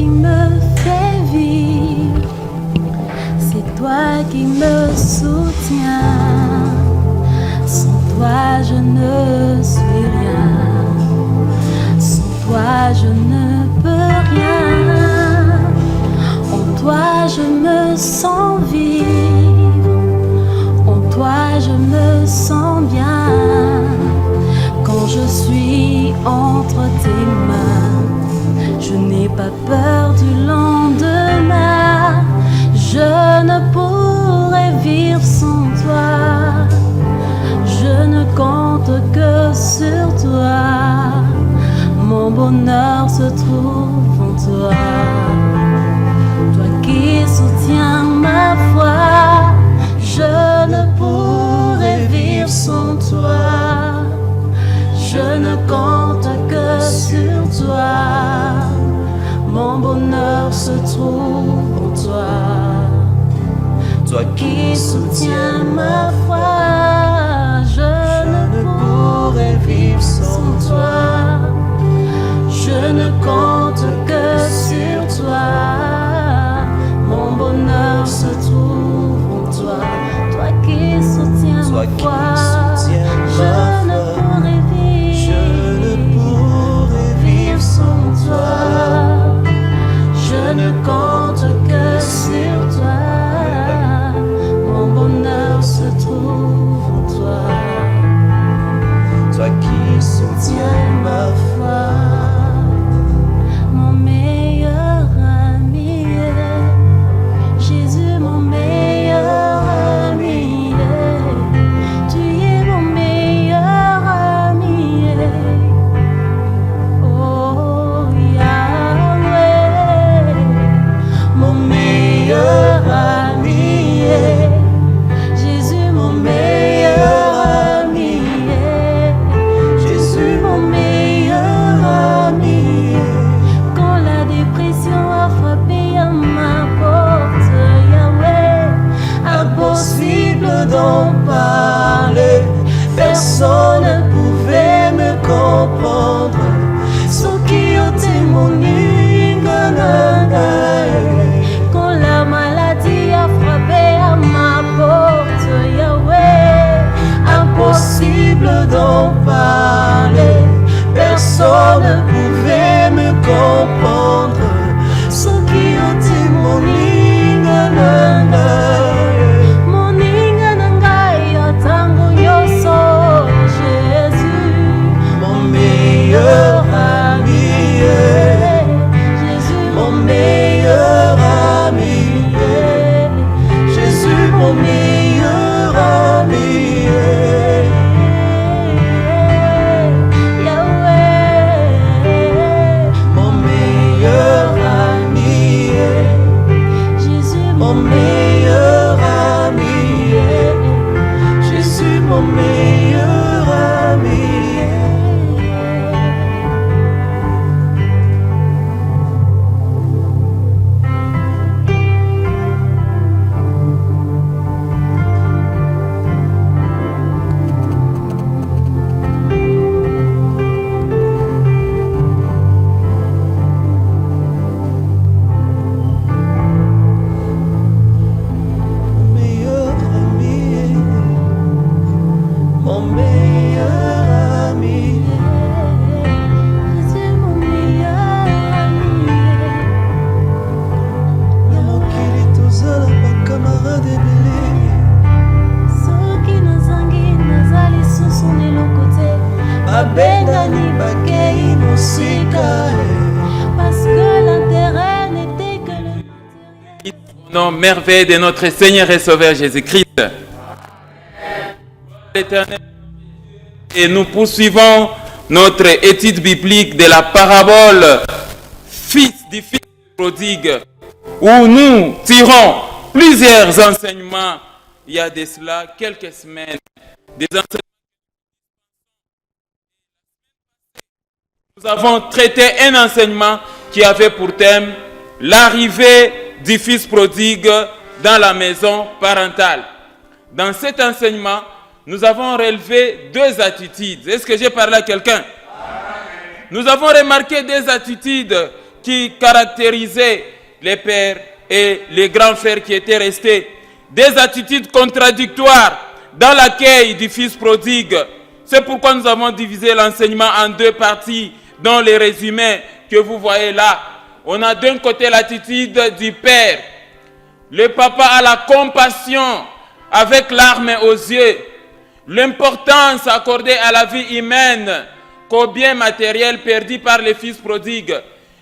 qui me fais vivre, c'est toi qui me soutiens. Sans toi je ne suis rien, sans toi je ne peux rien. En toi je me sens vivre, en toi je me sens bien. Quand je suis entre tes mains, je n'ai pas peur du lendemain. Je ne pourrais vivre sans toi, je ne compte que sur toi. Mon bonheur se trouve en toi, toi qui soutiens ma foi. Je ne pourrais vivre sans toi, je ne compte que sur toi. Mon bonheur se trouve en toi, toi qui soutiens ma foi. Je ne pourrais vivre sans toi, je ne compte que sur toi. Mon bonheur se trouve en toi, toi qui soutiens ma foi. Je ne pourrais vivre sans toi, je ne compte que sur toi. Mon bonheur se trouve en toi, toi qui soutiens ma foi. Mon meilleur ami, Jésus, mon meilleur ami, tu es mon meilleur ami. Oh Yahweh, mon meilleur ami, Jésus, mon meilleur ami, Jésus, mon meilleur ami. Quand la dépression a frappé à ma porte, Yahweh, impossible d'en parler, personne ne pouvait me comprendre. Sauf qui ôtait mon quand la maladie a frappé à ma porte, Yahweh, impossible d'en parler, personne ne pouvait me comprendre. Sauf qui ôtait mon Jésus, mon meilleur ami, Jésus, mon meilleur ami, Jésus, mon meilleur ami, Yahweh, mon meilleur ami, Jésus, mon meilleur ami, Jésus, mon meilleur ami. Nom merveilleux de notre Seigneur et Sauveur Jésus-Christ. L'Éternel. Et nous poursuivons notre étude biblique de la parabole du fils prodigue, où nous tirons plusieurs enseignements. Il y a de cela quelques semaines, des enseignements. Nous avons traité un enseignement qui avait pour thème l'arrivée du fils prodigue dans la maison parentale. Dans cet enseignement, nous avons relevé deux attitudes. Est-ce que j'ai parlé à quelqu'un? Nous avons remarqué des attitudes qui caractérisaient les pères et les grands frères qui étaient restés. Des attitudes contradictoires dans l'accueil du fils prodigue. C'est pourquoi nous avons divisé l'enseignement en deux parties dans les résumés que vous voyez là. On a d'un côté l'attitude du père. Le papa a la compassion avec larmes aux yeux. L'importance accordée à la vie humaine qu'au bien matériel perdu par les fils prodigues.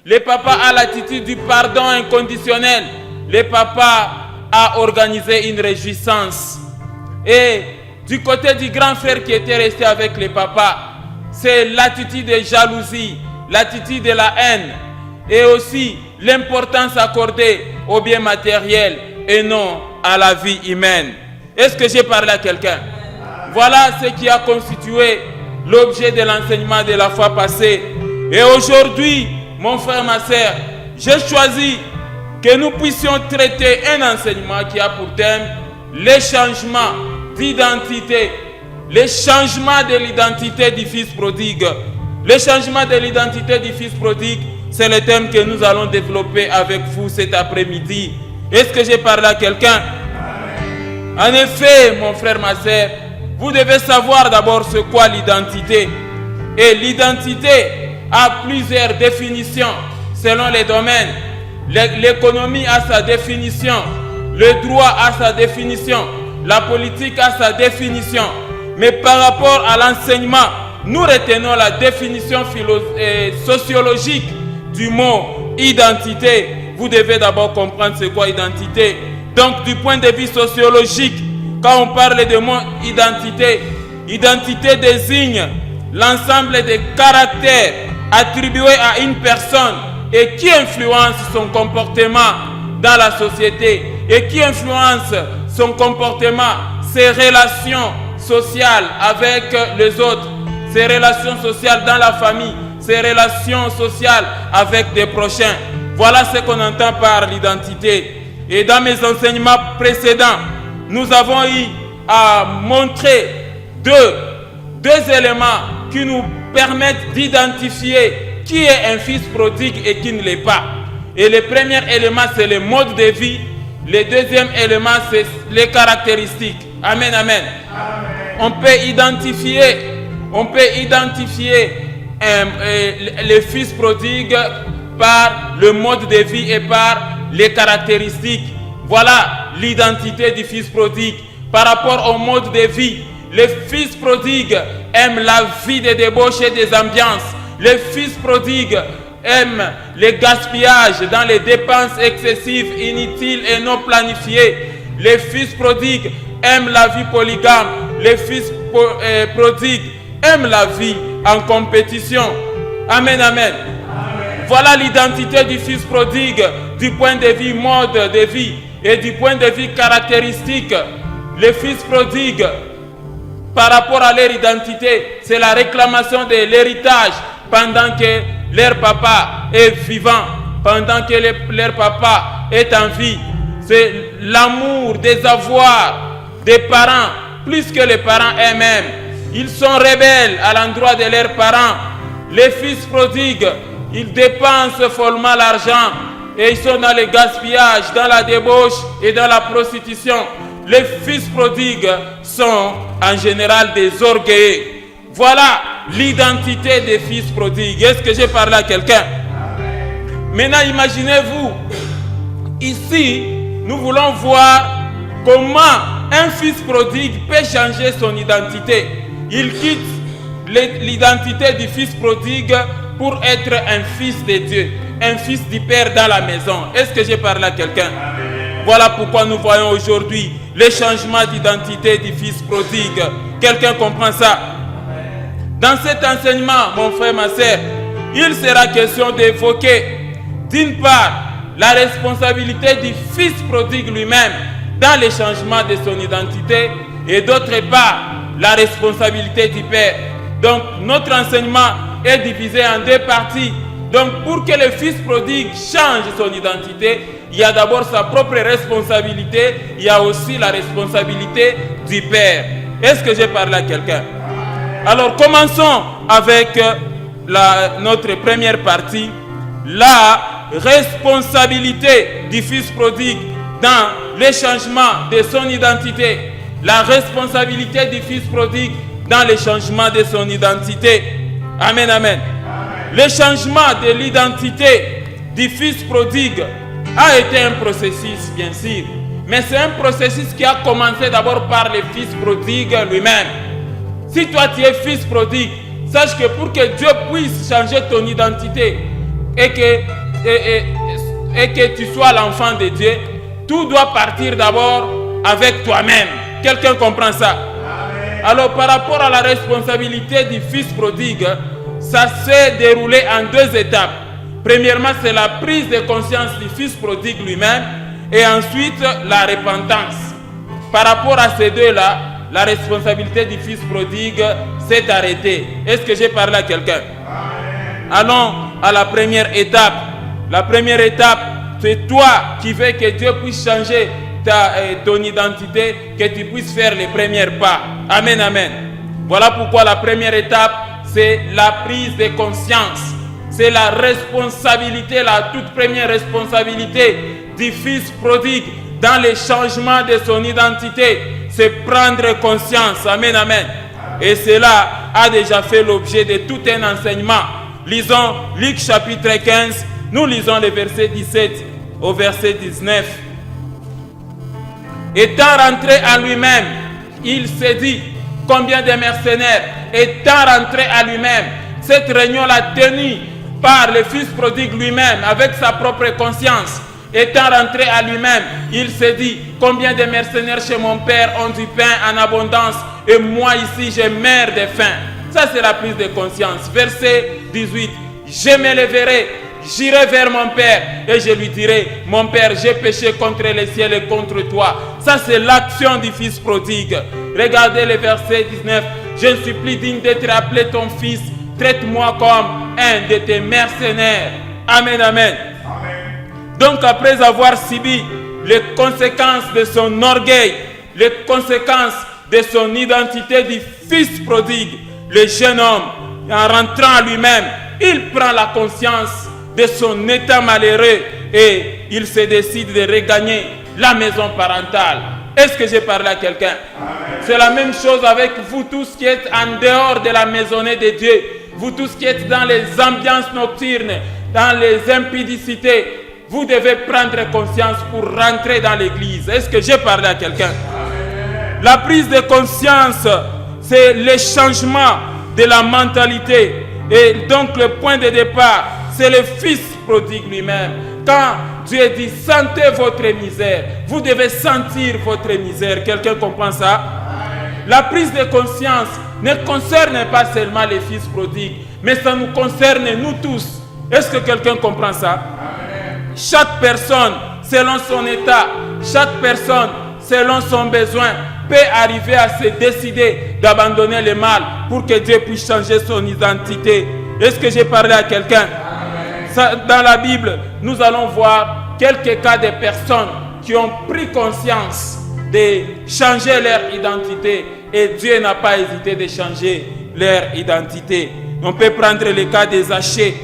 Le papa a l'attitude du pardon inconditionnel. Le papa a organisé une réjouissance. Et du côté du grand frère qui était resté avec le papa, c'est l'attitude de jalousie, l'attitude de la haine et aussi l'importance accordée au bien matériel et non à la vie humaine. Est-ce que j'ai parlé à quelqu'un? Voilà ce qui a constitué l'objet de l'enseignement de la fois passée. Et aujourd'hui, mon frère, ma sœur, j'ai choisi que nous puissions traiter un enseignement qui a pour thème les changements d'identité, les changements de l'identité du fils prodigue. Le changement de l'identité du fils prodigue, c'est le thème que nous allons développer avec vous cet après-midi. Est-ce que j'ai parlé à quelqu'un? En effet, mon frère, ma sœur, vous devez savoir d'abord ce qu'est l'identité. Et l'identité a plusieurs définitions selon les domaines. L'économie a sa définition, le droit a sa définition, la politique a sa définition. Mais par rapport à l'enseignement, nous retenons la définition sociologique du mot identité. Vous devez d'abord comprendre ce qu'est identité. Donc du point de vue sociologique, quand on parle de mot identité, identité désigne l'ensemble des caractères attribués à une personne et qui influence son comportement dans la société et qui influence son comportement, ses relations sociales avec les autres, ses relations sociales dans la famille, ses relations sociales avec des prochains. Voilà ce qu'on entend par l'identité. Et dans mes enseignements précédents, nous avons eu à montrer deux éléments qui nous permettent d'identifier qui est un fils prodigue et qui ne l'est pas. Et le premier élément, c'est le mode de vie. Le deuxième élément, c'est les caractéristiques. Amen, amen. On peut identifier le fils prodigue par le mode de vie et par les caractéristiques. Voilà l'identité du fils prodigue. Par rapport au mode de vie, le fils prodigue aime la vie des débauches et des ambiances. Le fils prodigue aime le gaspillage dans les dépenses excessives, inutiles et non planifiées. Le fils prodigue aime la vie polygame. Le fils prodigue aime la vie en compétition. Amen, amen. Voilà l'identité du fils prodigue du point de vue mode de vie et du point de vue caractéristique. Les fils prodigues, par rapport à leur identité, c'est la réclamation de l'héritage pendant que leur papa est vivant, pendant que leur papa est en vie. C'est l'amour des avoirs des parents, plus que les parents eux-mêmes. Ils sont rebelles à l'endroit de leurs parents. Les fils prodigues, ils dépensent follement l'argent et ils sont dans le gaspillage, dans la débauche et dans la prostitution. Les fils prodigues sont en général des orgueilleux. Voilà l'identité des fils prodigues. Est-ce que j'ai parlé à quelqu'un? Maintenant, imaginez-vous, ici, nous voulons voir comment un fils prodigue peut changer son identité. Il quitte l'identité du fils prodigue pour être un fils de Dieu, un fils du Père dans la maison. Est-ce que j'ai parlé à quelqu'un? Voilà pourquoi nous voyons aujourd'hui le changement d'identité du fils prodigue. Quelqu'un comprend ça? Dans cet enseignement, mon frère, ma sœur, il sera question d'évoquer, d'une part, la responsabilité du fils prodigue lui-même dans le changement de son identité et d'autre part, la responsabilité du Père. Donc, notre enseignement est divisé en deux parties. Donc, pour que le fils prodigue change son identité, il y a d'abord sa propre responsabilité, il y a aussi la responsabilité du Père. Est-ce que j'ai parlé à quelqu'un? Alors, commençons avec notre première partie, la responsabilité du fils prodigue dans le changement de son identité. La responsabilité du fils prodigue dans le changement de son identité. Amen, amen. Le changement de l'identité du fils prodigue a été un processus, bien sûr. Mais c'est un processus qui a commencé d'abord par le fils prodigue lui-même. Si toi tu es fils prodigue, sache que pour que Dieu puisse changer ton identité et que tu sois l'enfant de Dieu, tout doit partir d'abord avec toi-même. Quelqu'un comprend ça? Amen. Alors par rapport à la responsabilité du fils prodigue, ça s'est déroulé en deux étapes. Premièrement, c'est la prise de conscience du fils prodigue lui-même et ensuite la repentance. Par rapport à ces deux-là, la responsabilité du fils prodigue s'est arrêtée. Est-ce que j'ai parlé à quelqu'un? Allons à la première étape. La première étape, c'est toi qui veux que Dieu puisse changer ton identité, que tu puisses faire les premiers pas. Amen, amen. Voilà pourquoi la première étape, c'est la prise de conscience. C'est la responsabilité, la toute première responsabilité du fils prodigue dans le changement de son identité. C'est prendre conscience. Amen, amen. Et cela a déjà fait l'objet de tout un enseignement. Lisons Luc chapitre 15. Nous lisons les versets 17 au verset 19. Étant rentré à lui-même, il s'est dit, combien de mercenaires, étant rentré à lui-même, cette réunion l'a tenue par le fils prodigue lui-même, avec sa propre conscience. Étant rentré à lui-même, il s'est dit, combien de mercenaires chez mon père ont du pain en abondance, et moi ici je meurs de faim. Ça c'est la prise de conscience. Verset 18, je me lèverai, j'irai vers mon père et je lui dirai, mon père, j'ai péché contre le ciel et contre toi. Ça c'est l'action du fils prodigue. Regardez le verset 19, je ne suis plus digne d'être appelé ton fils, traite-moi comme un de tes mercenaires. Amen, amen. Donc après avoir subi les conséquences de son orgueil, les conséquences de son identité du fils prodigue, le jeune homme, en rentrant à lui-même, il prend la conscience de son état malheureux et il se décide de regagner la maison parentale. Est-ce que j'ai parlé à quelqu'un? C'est la même chose avec vous tous qui êtes en dehors de la maisonnée de Dieu, vous tous qui êtes dans les ambiances nocturnes, dans les impudicités. Vous devez prendre conscience pour rentrer dans l'église. Est-ce que j'ai parlé à quelqu'un? La prise de conscience, c'est le changement de la mentalité. Et donc le point de départ, c'est le fils prodigue lui-même. Quand Dieu dit, sentez votre misère, vous devez sentir votre misère. Quelqu'un comprend ça? La prise de conscience ne concerne pas seulement les fils prodigues, mais ça nous concerne nous tous. Est-ce que quelqu'un comprend ça? Chaque personne, selon son état, chaque personne, selon son besoin, peut arriver à se décider d'abandonner le mal pour que Dieu puisse changer son identité. Est-ce que j'ai parlé à quelqu'un? Dans la Bible, nous allons voir quelques cas de personnes qui ont pris conscience de changer leur identité et Dieu n'a pas hésité de changer leur identité. On peut prendre le cas de Zachée.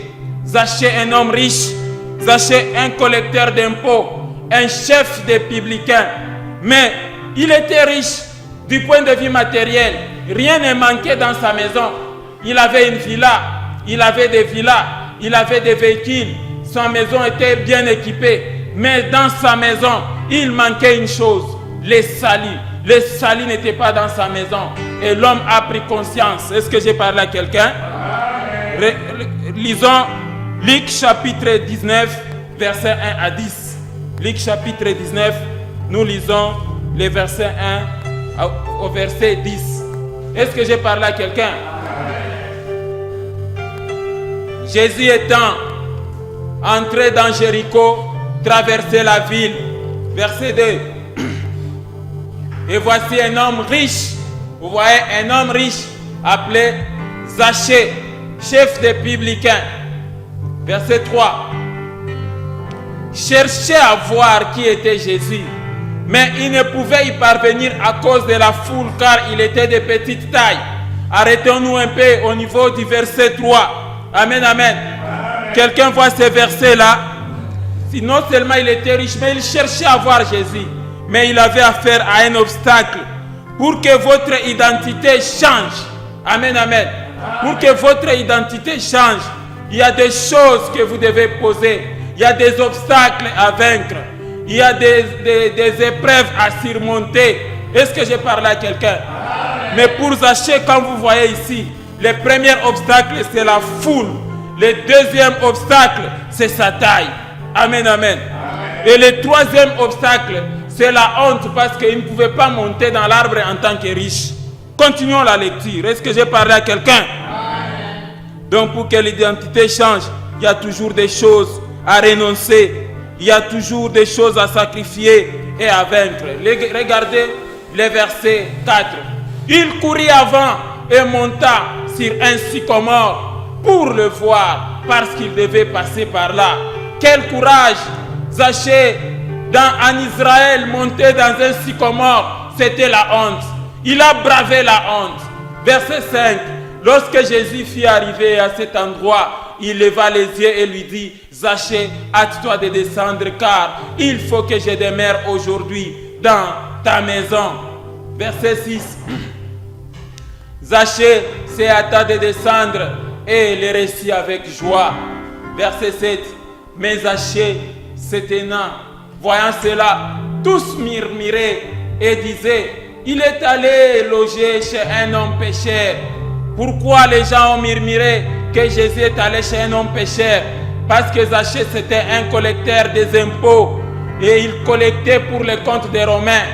Zachée, un homme riche. Zachée, un collecteur d'impôts, un chef des publicains. Mais il était riche du point de vue matériel. Rien ne manquait dans sa maison. Il avait une villa, il avait des villas, il avait des véhicules. Sa maison était bien équipée. Mais dans sa maison, il manquait une chose, les salis. Les salis n'étaient pas dans sa maison. Et l'homme a pris conscience. Est-ce que j'ai parlé à quelqu'un? Lisons Luc chapitre 19, versets 1 à 10. Luc chapitre 19, nous lisons les versets 1 au verset 10. Est-ce que j'ai parlé à quelqu'un? Jésus étant entré dans Jéricho, traversait la ville. Verset 2. Et voici un homme riche. Vous voyez, un homme riche appelé Zachée, chef des publicains. Verset 3. Cherchait à voir qui était Jésus, mais il ne pouvait y parvenir à cause de la foule, car il était de petite taille. Arrêtons-nous un peu au niveau du verset 3. Amen, amen. Quelqu'un voit ces versets-là. Si non seulement il était riche, mais il cherchait à voir Jésus. Mais il avait affaire à un obstacle pour que votre identité change. Amen, amen. Pour que votre identité change, il y a des choses que vous devez poser. Il y a des obstacles à vaincre. Il y a des épreuves à surmonter. Est-ce que j'ai parlé à quelqu'un? Mais pour Zachée, comme vous voyez ici, le premier obstacle, c'est la foule. Le deuxième obstacle, c'est sa taille. Amen, amen. Et le troisième obstacle, c'est la honte parce qu'il ne pouvait pas monter dans l'arbre en tant que riche. Continuons la lecture. Est-ce que j'ai parlé à quelqu'un? Donc pour que l'identité change, il y a toujours des choses à renoncer. Il y a toujours des choses à sacrifier et à vaincre. Regardez le verset 4. Il courut avant et monta sur un sycomore pour le voir parce qu'il devait passer par là. Quel courage! Zachée, en Israël, monter dans un sycomore, c'était la honte. Il a bravé la honte. Verset 5. Lorsque Jésus fut arrivé à cet endroit, il leva les yeux et lui dit: Zachée, hâte-toi de descendre, car il faut que je demeure aujourd'hui dans ta maison. Verset 6. Zachée s'est hâta de descendre et le récit avec joie. Verset 7. Mais Zachée s'éteignant, voyant cela, tous murmuraient et disaient: il est allé loger chez un homme pécheur. Pourquoi les gens ont murmuré que Jésus est allé chez un homme pécheur? Parce que Zachée c'était un collecteur des impôts et il collectait pour le compte des Romains.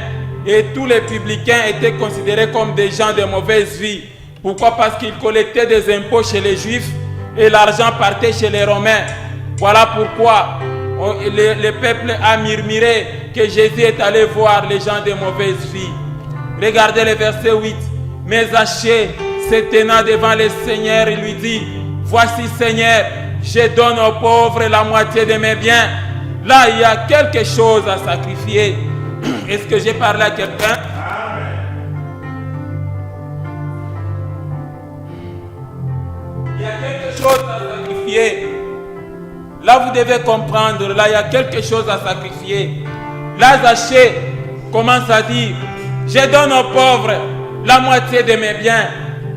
Et tous les publicains étaient considérés comme des gens de mauvaise vie. Pourquoi? Parce qu'ils collectaient des impôts chez les Juifs et l'argent partait chez les Romains. Voilà pourquoi le peuple a murmuré que Jésus est allé voir les gens de mauvaise vie. Regardez le verset 8. Mais Zachée, se tenant devant le Seigneur, il lui dit: voici Seigneur, je donne aux pauvres la moitié de mes biens. Là, il y a quelque chose à sacrifier. Est-ce que j'ai parlé à quelqu'un? Il y a quelque chose à sacrifier. Là, vous devez comprendre. Là, il y a quelque chose à sacrifier. Là, Zachée commence à dire: je donne aux pauvres la moitié de mes biens.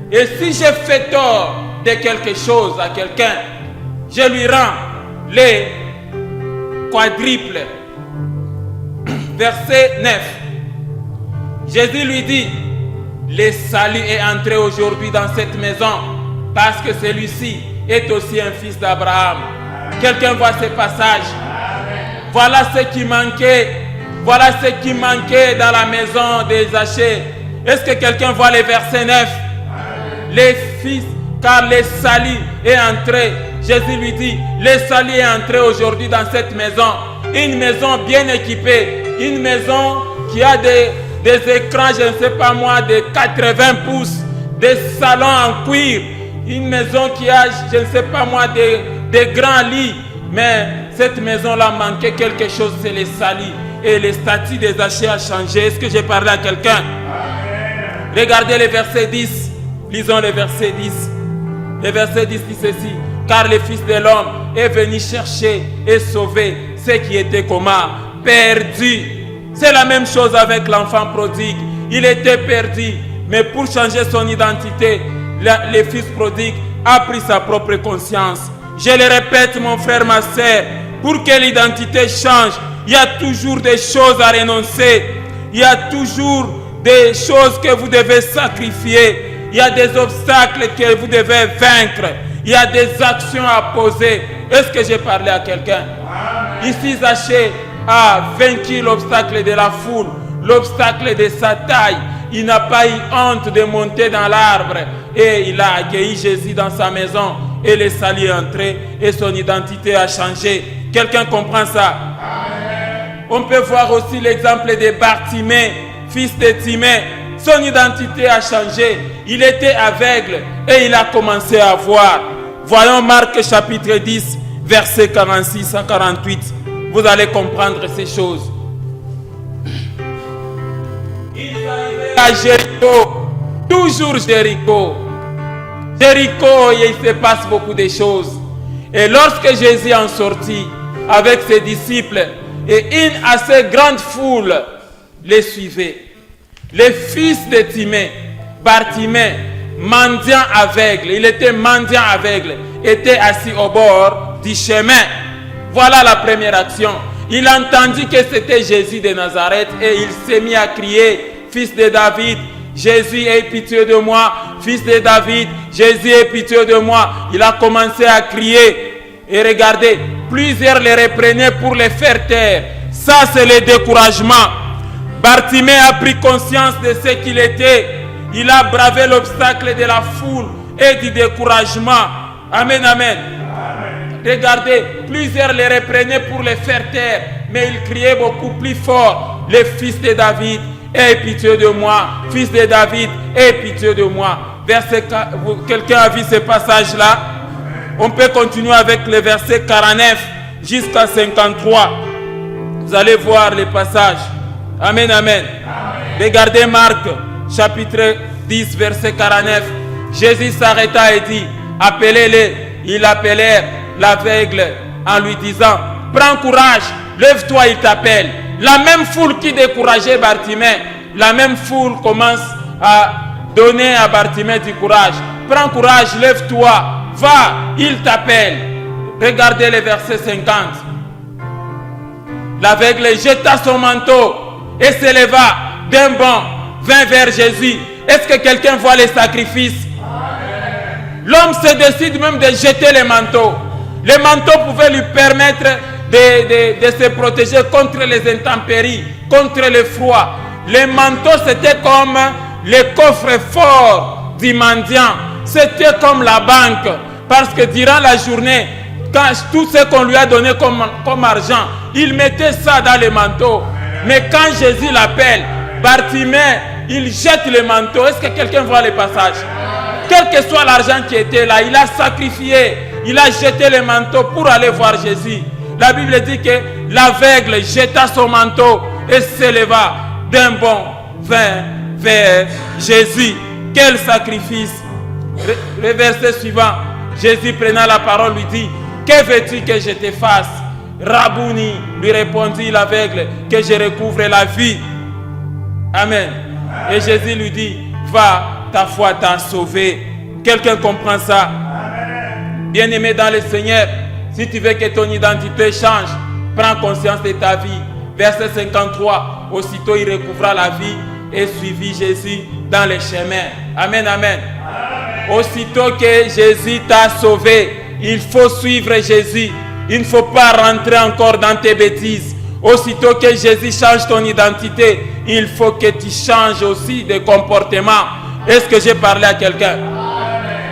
Et si je fais tort de quelque chose à quelqu'un, je lui rends les quadruples. Verset 9. Jésus lui dit: le salut est entré aujourd'hui dans cette maison parce que celui-ci est aussi un fils d'Abraham. Quelqu'un voit ce passage? Voilà ce qui manquait. Voilà ce qui manquait dans la maison de Zachée. Est-ce que quelqu'un voit le verset 9? Les fils, car le salut est entré. Jésus lui dit: le salut est entré aujourd'hui dans cette maison. Une maison bien équipée. Une maison qui a des écrans, je ne sais pas moi, de 80 pouces. Des salons en cuir. Une maison qui a, je ne sais pas moi, des grands lits. Mais cette maison-là manquait quelque chose, c'est le salut. Et le statut des Zachée a changé. Est-ce que j'ai parlé à quelqu'un? Regardez le verset 10. Lisons le verset 10. Le verset 10 dit ceci: car le Fils de l'homme est venu chercher et sauver ceux qui étaient comment? Perdus. C'est la même chose avec l'enfant prodigue. Il était perdu, mais pour changer son identité, le fils prodigue a pris sa propre conscience. Je le répète, mon frère, ma soeur, pour que l'identité change, il y a toujours des choses à renoncer. Il y a toujours des choses que vous devez sacrifier. Il y a des obstacles que vous devez vaincre. Il y a des actions à poser. Est-ce que j'ai parlé à quelqu'un? Ici, Zachée a vaincu l'obstacle de la foule, l'obstacle de sa taille. Il n'a pas eu honte de monter dans l'arbre et il a accueilli Jésus dans sa maison et le salut est entré et son identité a changé. Quelqu'un comprend ça? Amen. On peut voir aussi l'exemple de Bartimée, fils de Timée. Son identité a changé. Il était aveugle et il a commencé à voir. Voyons Marc chapitre 10, versets 46 à 48. Vous allez comprendre ces choses. Ils arrivaient à Jéricho, toujours Jéricho. Jéricho, il se passe beaucoup de choses. Et lorsque Jésus en sortit avec ses disciples, et une assez grande foule les suivait. Les fils de Timée, Bartimée, mendiant aveugle, il était mendiant aveugle, était assis au bord du chemin. Voilà la première action. Il entendit que c'était Jésus de Nazareth et il s'est mis à crier, fils de David, Jésus, aie pitié de moi. Fils de David, Jésus, aie pitié de moi. Il a commencé à crier. Et regardez, plusieurs les reprenaient pour les faire taire. Ça, c'est le découragement. Bartimée a pris conscience de ce qu'il était. Il a bravé l'obstacle de la foule et du découragement. Amen, amen. Regardez, plusieurs les reprenaient pour les faire taire. Mais il criait beaucoup plus fort. Les fils de David, aie pitié de moi. Fils de David, aie pitié de moi. Quelqu'un a vu ce passage-là? On peut continuer avec le verset 49 jusqu'à 53. Vous allez voir les passages. Amen, amen. Regardez Marc, chapitre 10, verset 49. Jésus s'arrêta et dit, appelez-les. Ils appelèrent l'aveugle en lui disant, prends courage, lève-toi, il t'appelle. La même foule qui décourageait Bartimée, la même foule commence à donner à Bartimée du courage. Prends courage, lève-toi, va, il t'appelle. Regardez le verset 50. L'aveugle jeta son manteau et se leva d'un bond, vint vers Jésus. Est-ce que quelqu'un voit les sacrifices? L'homme se décide même de jeter les manteaux. Les manteaux pouvaient lui permettre de se protéger contre les intempéries, contre le froid. Les manteaux, c'était comme les coffres forts du mendiant. C'était comme la banque. Parce que durant la journée, quand tout ce qu'on lui a donné comme argent, il mettait ça dans les manteaux. Mais quand Jésus l'appelle, Bartimée, il jette le manteau. Est-ce que quelqu'un voit le passage? Quel que soit l'argent qui était là, il a sacrifié. Il a jeté le manteau pour aller voir Jésus. La Bible dit que l'aveugle jeta son manteau et s'éleva d'un bond vers Jésus. Quel sacrifice! Le verset suivant, Jésus prenant la parole lui dit, que veux-tu que je te fasse? Rabouni, lui répondit l'aveugle, que je recouvre la vie. Amen. Et Jésus lui dit, va, ta foi t'a sauvé. Quelqu'un comprend ça? Bien-aimé dans le Seigneur, si tu veux que ton identité change, prends conscience de ta vie. Verset 53, aussitôt il recouvra la vie et suivit Jésus dans les chemins. Amen, amen. Aussitôt que Jésus t'a sauvé, il faut suivre Jésus. Il ne faut pas rentrer encore dans tes bêtises. Aussitôt que Jésus change ton identité, il faut que tu changes aussi de comportement. Est-ce que j'ai parlé à quelqu'un?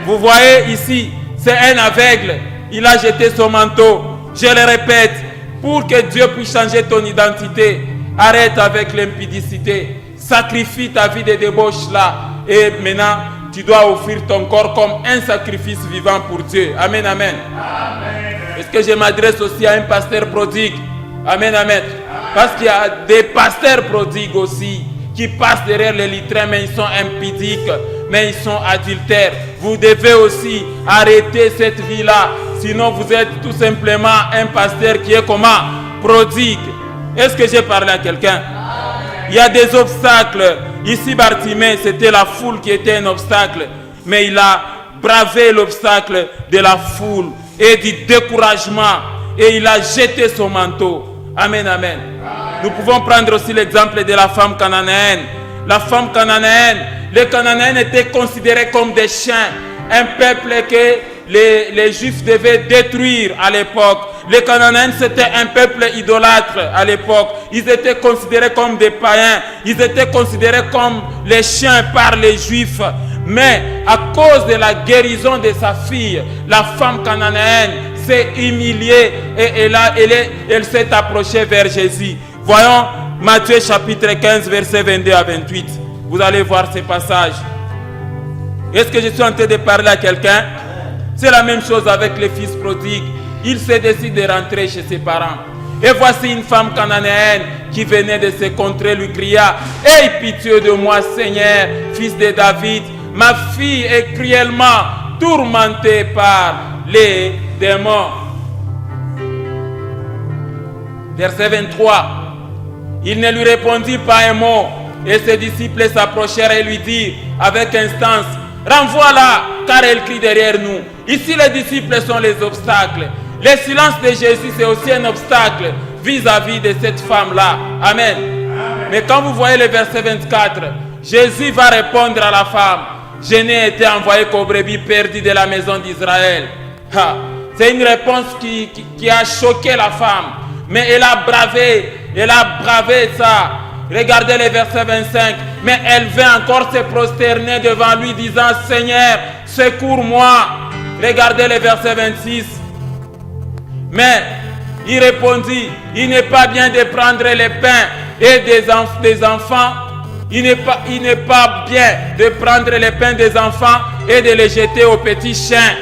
Vous voyez ici, c'est un aveugle. Il a jeté son manteau. Je le répète, pour que Dieu puisse changer ton identité, arrête avec l'impudicité. Sacrifie ta vie de débauche là. Et maintenant, tu dois offrir ton corps comme un sacrifice vivant pour Dieu. Amen, amen. Est-ce que je m'adresse aussi à un pasteur prodigue? Amen, amen. Parce qu'il y a des pasteurs prodigues aussi qui passent derrière les litrins, mais ils sont impudiques, mais ils sont adultères. Vous devez aussi arrêter cette vie-là. Sinon, vous êtes tout simplement un pasteur qui est comment? Prodigue. Est-ce que j'ai parlé à quelqu'un? Il y a des obstacles. Ici, Bartimée, c'était la foule qui était un obstacle. Mais il a bravé l'obstacle de la foule et du découragement. Et il a jeté son manteau. Amen, amen. Nous pouvons prendre aussi l'exemple de la femme cananéenne. La femme cananéenne, les Cananéens étaient considérés comme des chiens. Un peuple que les Juifs devaient détruire à l'époque. Les Cananéens, c'était un peuple idolâtre à l'époque. Ils étaient considérés comme des païens. Ils étaient considérés comme les chiens par les Juifs. Mais à cause de la guérison de sa fille, la femme cananéenne s'est humiliée et elle s'est approchée vers Jésus. Voyons Matthieu chapitre 15, verset 22 à 28. Vous allez voir ces passages. Est-ce que je suis en train de parler à quelqu'un? C'est la même chose avec les fils prodigues. Il se décide de rentrer chez ses parents. Et voici une femme cananéenne qui venait de se contrer, lui cria, « Aie pitié de moi, Seigneur, fils de David. Ma fille est cruellement tourmentée par les des morts. Verset 23. Il ne lui répondit pas un mot, et ses disciples s'approchèrent et lui dirent avec instance, renvoie-la, car elle crie derrière nous. Ici, les disciples sont les obstacles. Le silence de Jésus, c'est aussi un obstacle vis-à-vis de cette femme-là. Amen. Mais quand vous voyez le verset 24, Jésus va répondre à la femme, je n'ai été envoyé qu'aux brebis perdues de la maison d'Israël. C'est une réponse qui a choqué la femme. Mais elle a bravé ça. Regardez le verset 25. Mais elle vint encore se prosterner devant lui, disant, Seigneur, secours-moi. Regardez le verset 26. Mais il répondit, il n'est pas bien de prendre les pains et des enfants. Il n'est pas bien de prendre les pains des enfants et de les jeter aux petits chiens.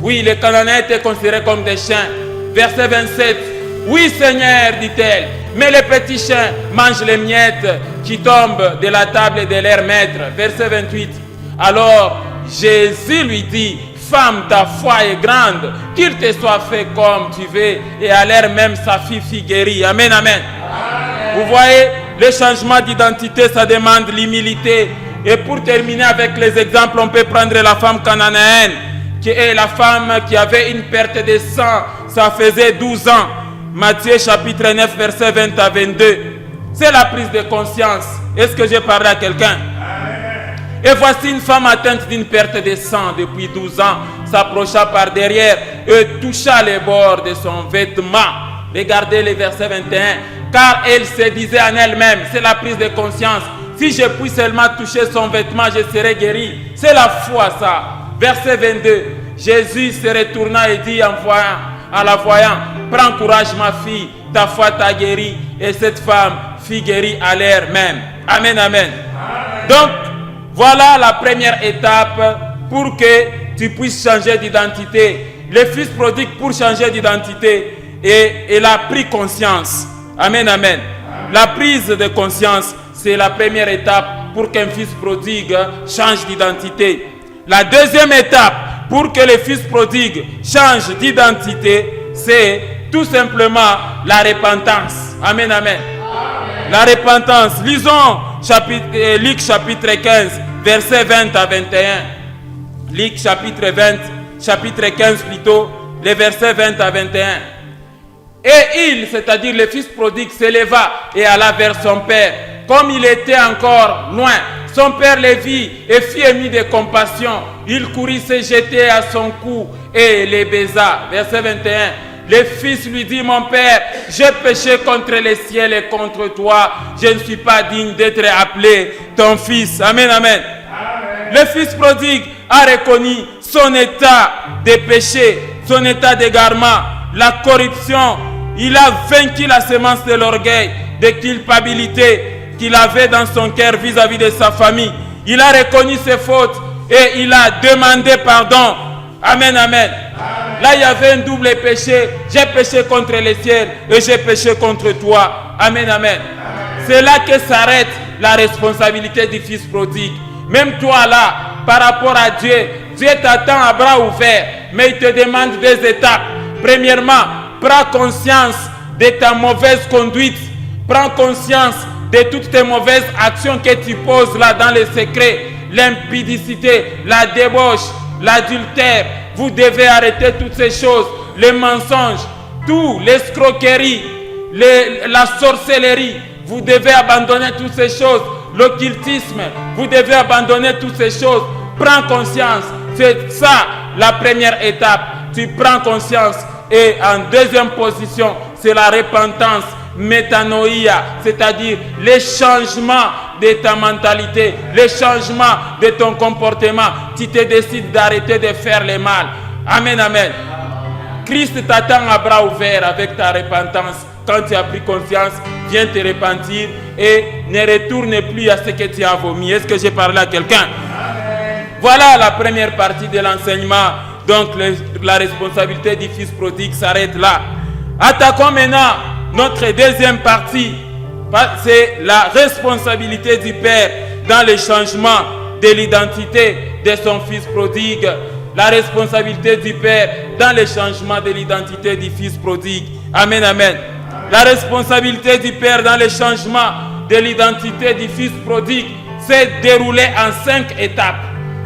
Oui, les Cananéens étaient considérés comme des chiens. Verset 27. Oui, Seigneur, dit-elle, mais les petits chiens mangent les miettes qui tombent de la table de leur maître. Verset 28. Alors Jésus lui dit, femme, ta foi est grande, qu'il te soit fait comme tu veux. Et à l'heure même, sa fille fut guérie. Amen, amen. Vous voyez, le changement d'identité, ça demande l'humilité. Et pour terminer avec les exemples, on peut prendre la femme cananéenne, qui est la femme qui avait une perte de sang. Ça faisait 12 ans. Matthieu chapitre 9, verset 20 à 22. C'est la prise de conscience. Est-ce que j'ai parlé à quelqu'un? Et voici une femme atteinte d'une perte de sang depuis 12 ans, s'approcha par derrière et toucha les bords de son vêtement. Regardez le verset 21. Car elle se disait en elle-même, c'est la prise de conscience, si je puis seulement toucher son vêtement, je serai guéri. C'est la foi, ça. Verset 22. Jésus se retourna et dit en la voyant, prends courage ma fille, ta foi t'a guéri. Et cette femme fut guérie à l'heure même. Amen, amen. Donc, voilà la première étape pour que tu puisses changer d'identité. Le fils prodigue, pour changer d'identité, et il a pris conscience. Amen, amen. La prise de conscience, c'est la première étape pour qu'un fils prodigue change d'identité. La deuxième étape pour que le fils prodigue change d'identité, c'est tout simplement la repentance. Amen, amen. La repentance. Lisons Luc chapitre 15, versets 20 à 21. Luc chapitre 15 plutôt, les versets 20 à 21. Et il, c'est-à-dire le fils prodigue, s'éleva et alla vers son père. Comme il était encore loin, son père le vit et fut ému de compassion. Il courut se jeter à son cou et les baisa. Verset 21. Le fils lui dit, mon père, j'ai péché contre le ciel et contre toi. Je ne suis pas digne d'être appelé ton fils. Amen, amen. Le fils prodigue a reconnu son état de péché, son état d'égarement, la corruption. Il a vaincu la semence de l'orgueil, de culpabilité qu'il avait dans son cœur vis-à-vis de sa famille. Il a reconnu ses fautes et il a demandé pardon. Amen, amen. Là, il y avait un double péché. J'ai péché contre le ciel et j'ai péché contre toi. Amen, amen. C'est là que s'arrête la responsabilité du fils prodigue. Même toi là, par rapport à Dieu, Dieu t'attend à bras ouverts, mais il te demande des étapes. Premièrement, prends conscience de ta mauvaise conduite. Prends conscience de toutes tes mauvaises actions que tu poses là dans le secret. L'impudicité, la débauche, l'adultère. Vous devez arrêter toutes ces choses. Les mensonges, tout, l'escroquerie, la sorcellerie. Vous devez abandonner toutes ces choses. L'occultisme, vous devez abandonner toutes ces choses. Prends conscience. C'est ça la première étape. Tu prends conscience. Et en deuxième position, c'est la repentance, métanoïa, c'est-à-dire le changement de ta mentalité, le changement de ton comportement. Tu te décides d'arrêter de faire le mal. Amen, amen. Christ t'attend à bras ouverts avec ta repentance. Quand tu as pris conscience, viens te repentir et ne retourne plus à ce que tu as vomi. Est-ce que j'ai parlé à quelqu'un? Voilà la première partie de l'enseignement. Donc la responsabilité du fils prodigue s'arrête là. Attaquons maintenant notre deuxième partie. C'est la responsabilité du père dans le changement de l'identité de son fils prodigue. la responsabilité du Père dans le changement de l'identité du Fils prodigue. Amen, amen. La responsabilité du Père dans le changement de l'identité du Fils prodigue s'est déroulée en 5 étapes.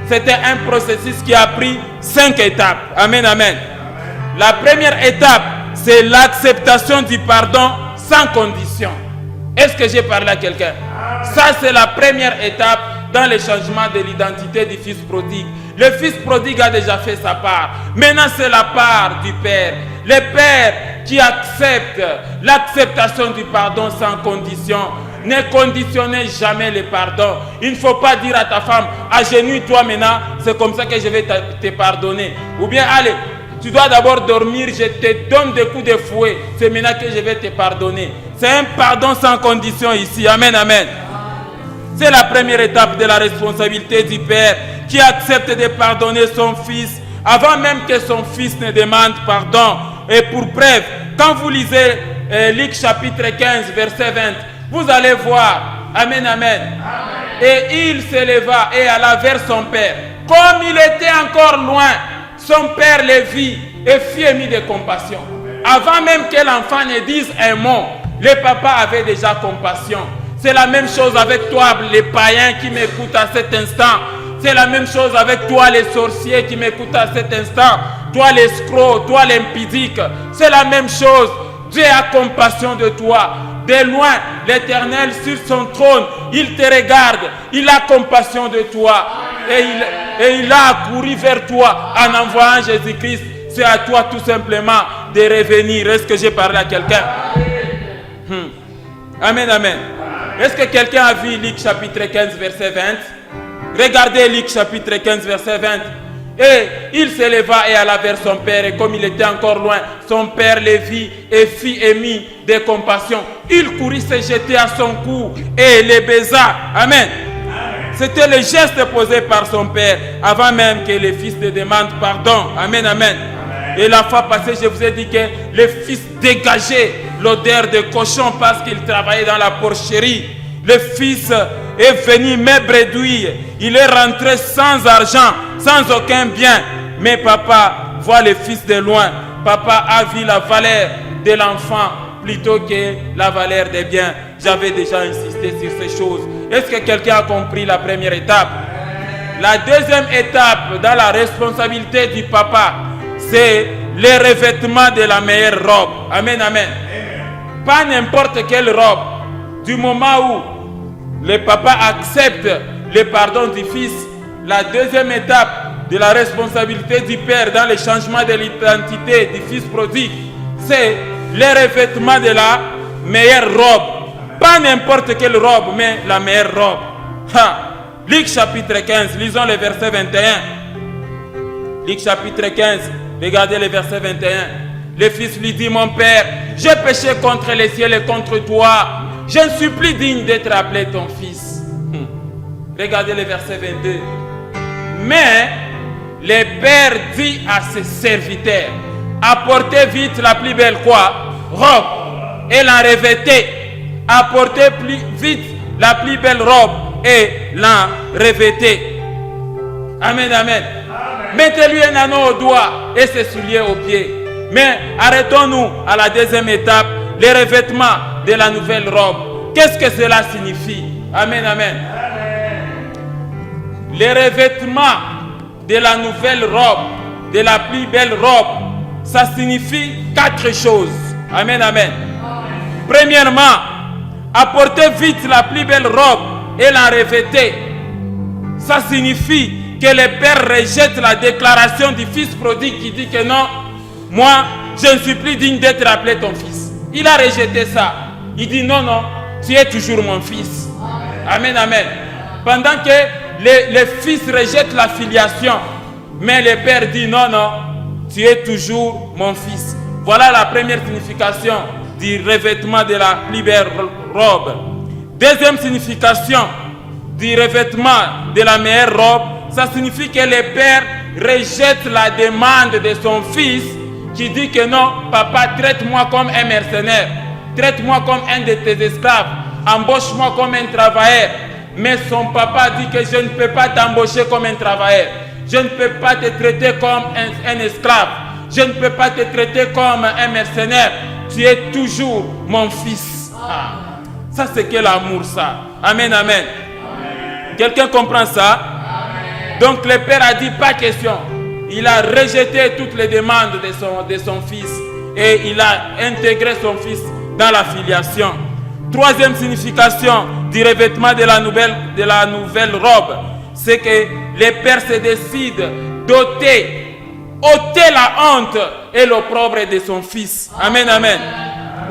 C'était un processus qui a pris 5 étapes. Amen, amen. La première étape, c'est l'acceptation du pardon sans condition. Est-ce que j'ai parlé à quelqu'un? Ça, c'est la première étape dans le changement de l'identité du Fils prodigue. Le Fils prodigue a déjà fait sa part. Maintenant, c'est la part du Père. Le Père qui accepte l'acceptation du pardon sans condition. Ne conditionnez jamais le pardon. Il ne faut pas dire à ta femme, agenouille-toi maintenant, c'est comme ça que je vais te pardonner. Ou bien, allez, tu dois d'abord dormir, je te donne des coups de fouet, c'est maintenant que je vais te pardonner. C'est un pardon sans condition ici. Amen, amen. C'est la première étape de la responsabilité du Père qui accepte de pardonner son Fils avant même que son Fils ne demande pardon. Et pour preuve, quand vous lisez Luc chapitre 15, verset 20, vous allez voir, amen, amen. Et il s'éleva et alla vers son Père. Comme il était encore loin, son Père le vit et fit ému de compassion. Avant même que l'enfant ne dise un mot, le papa avait déjà compassion. C'est la même chose avec toi, les païens qui m'écoutent à cet instant. C'est la même chose avec toi, les sorciers qui m'écoutent à cet instant. Toi, l'escroc, toi, l'impudique. C'est la même chose. Dieu a compassion de toi. De loin, l'Éternel sur son trône, il te regarde. Il a compassion de toi. Et il a accouru vers toi en envoyant Jésus-Christ. C'est à toi tout simplement de revenir. Est-ce que j'ai parlé à quelqu'un? Amen, amen. Est-ce que quelqu'un a vu Luc chapitre 15, verset 20? Regardez Luc chapitre 15, verset 20. Et il s'éleva et alla vers son père. Et comme il était encore loin, son père le vit et fit ému de compassion. Il courut se jeter à son cou et le baisa. Amen. C'était le geste posé par son père avant même que le fils ne demande pardon. Amen, amen. Et la fois passée, je vous ai dit que le fils dégageait l'odeur de cochon parce qu'il travaillait dans la porcherie. Le fils est venu me bredouille. Il est rentré sans argent, sans aucun bien. Mais papa voit le fils de loin. Papa a vu la valeur de l'enfant plutôt que la valeur des biens. J'avais déjà insisté sur ces choses. Est-ce que quelqu'un a compris la première étape? La deuxième étape dans la responsabilité du papa, c'est le revêtement de la meilleure robe. Amen, amen. Pas n'importe quelle robe. Du moment où le papa accepte le pardon du fils, la deuxième étape de la responsabilité du père dans le changement de l'identité du fils prodigue, c'est le revêtement de la meilleure robe. Pas n'importe quelle robe, mais la meilleure robe. Luc chapitre 15, lisons le verset 21. Luc chapitre 15, regardez le verset 21. Le fils lui dit, mon père, j'ai péché contre le ciel et contre toi. Je ne suis plus digne d'être appelé ton fils. Regardez le verset 22. Mais le père dit à ses serviteurs, apportez vite la plus belle robe et la revêtez. Apportez vite la plus belle robe et la revêtez. Amen, amen. Mettez-lui un anneau au doigt et ses souliers aux pieds. Mais arrêtons-nous à la deuxième étape, le revêtement de la nouvelle robe. Qu'est-ce que cela signifie? Amen, amen. Le revêtement de la nouvelle robe, de la plus belle robe, ça signifie 4 choses. Amen, amen. Premièrement, apportez vite la plus belle robe et la revêtez. Ça signifie que le père rejette la déclaration du fils prodigue qui dit que non, moi, je ne suis plus digne d'être appelé ton fils. Il a rejeté ça. Il dit non, non, tu es toujours mon fils. Amen, amen. Pendant que le fils rejette la filiation, mais le père dit non, non, tu es toujours mon fils. Voilà la première signification du revêtement de la plus belle robe. Deuxième signification du revêtement de la meilleure robe, ça signifie que le père rejette la demande de son fils qui dit que non, papa, traite-moi comme un mercenaire, traite-moi comme un de tes esclaves, embauche-moi comme un travailleur. Mais son papa dit que je ne peux pas t'embaucher comme un travailleur, Je ne peux pas te traiter comme un esclave. Je ne peux pas te traiter comme un mercenaire. Tu es toujours mon fils. Ah. Ça, c'est que l'amour, ça. Amen, amen. Quelqu'un comprend ça? Amen. Donc, le père a dit, pas question. Il a rejeté toutes les demandes de son fils. Et il a intégré son fils dans la filiation. Troisième signification du revêtement de la nouvelle robe, c'est que les pères se décident d'ôter la honte et l'opprobre de son fils. Amen, amen.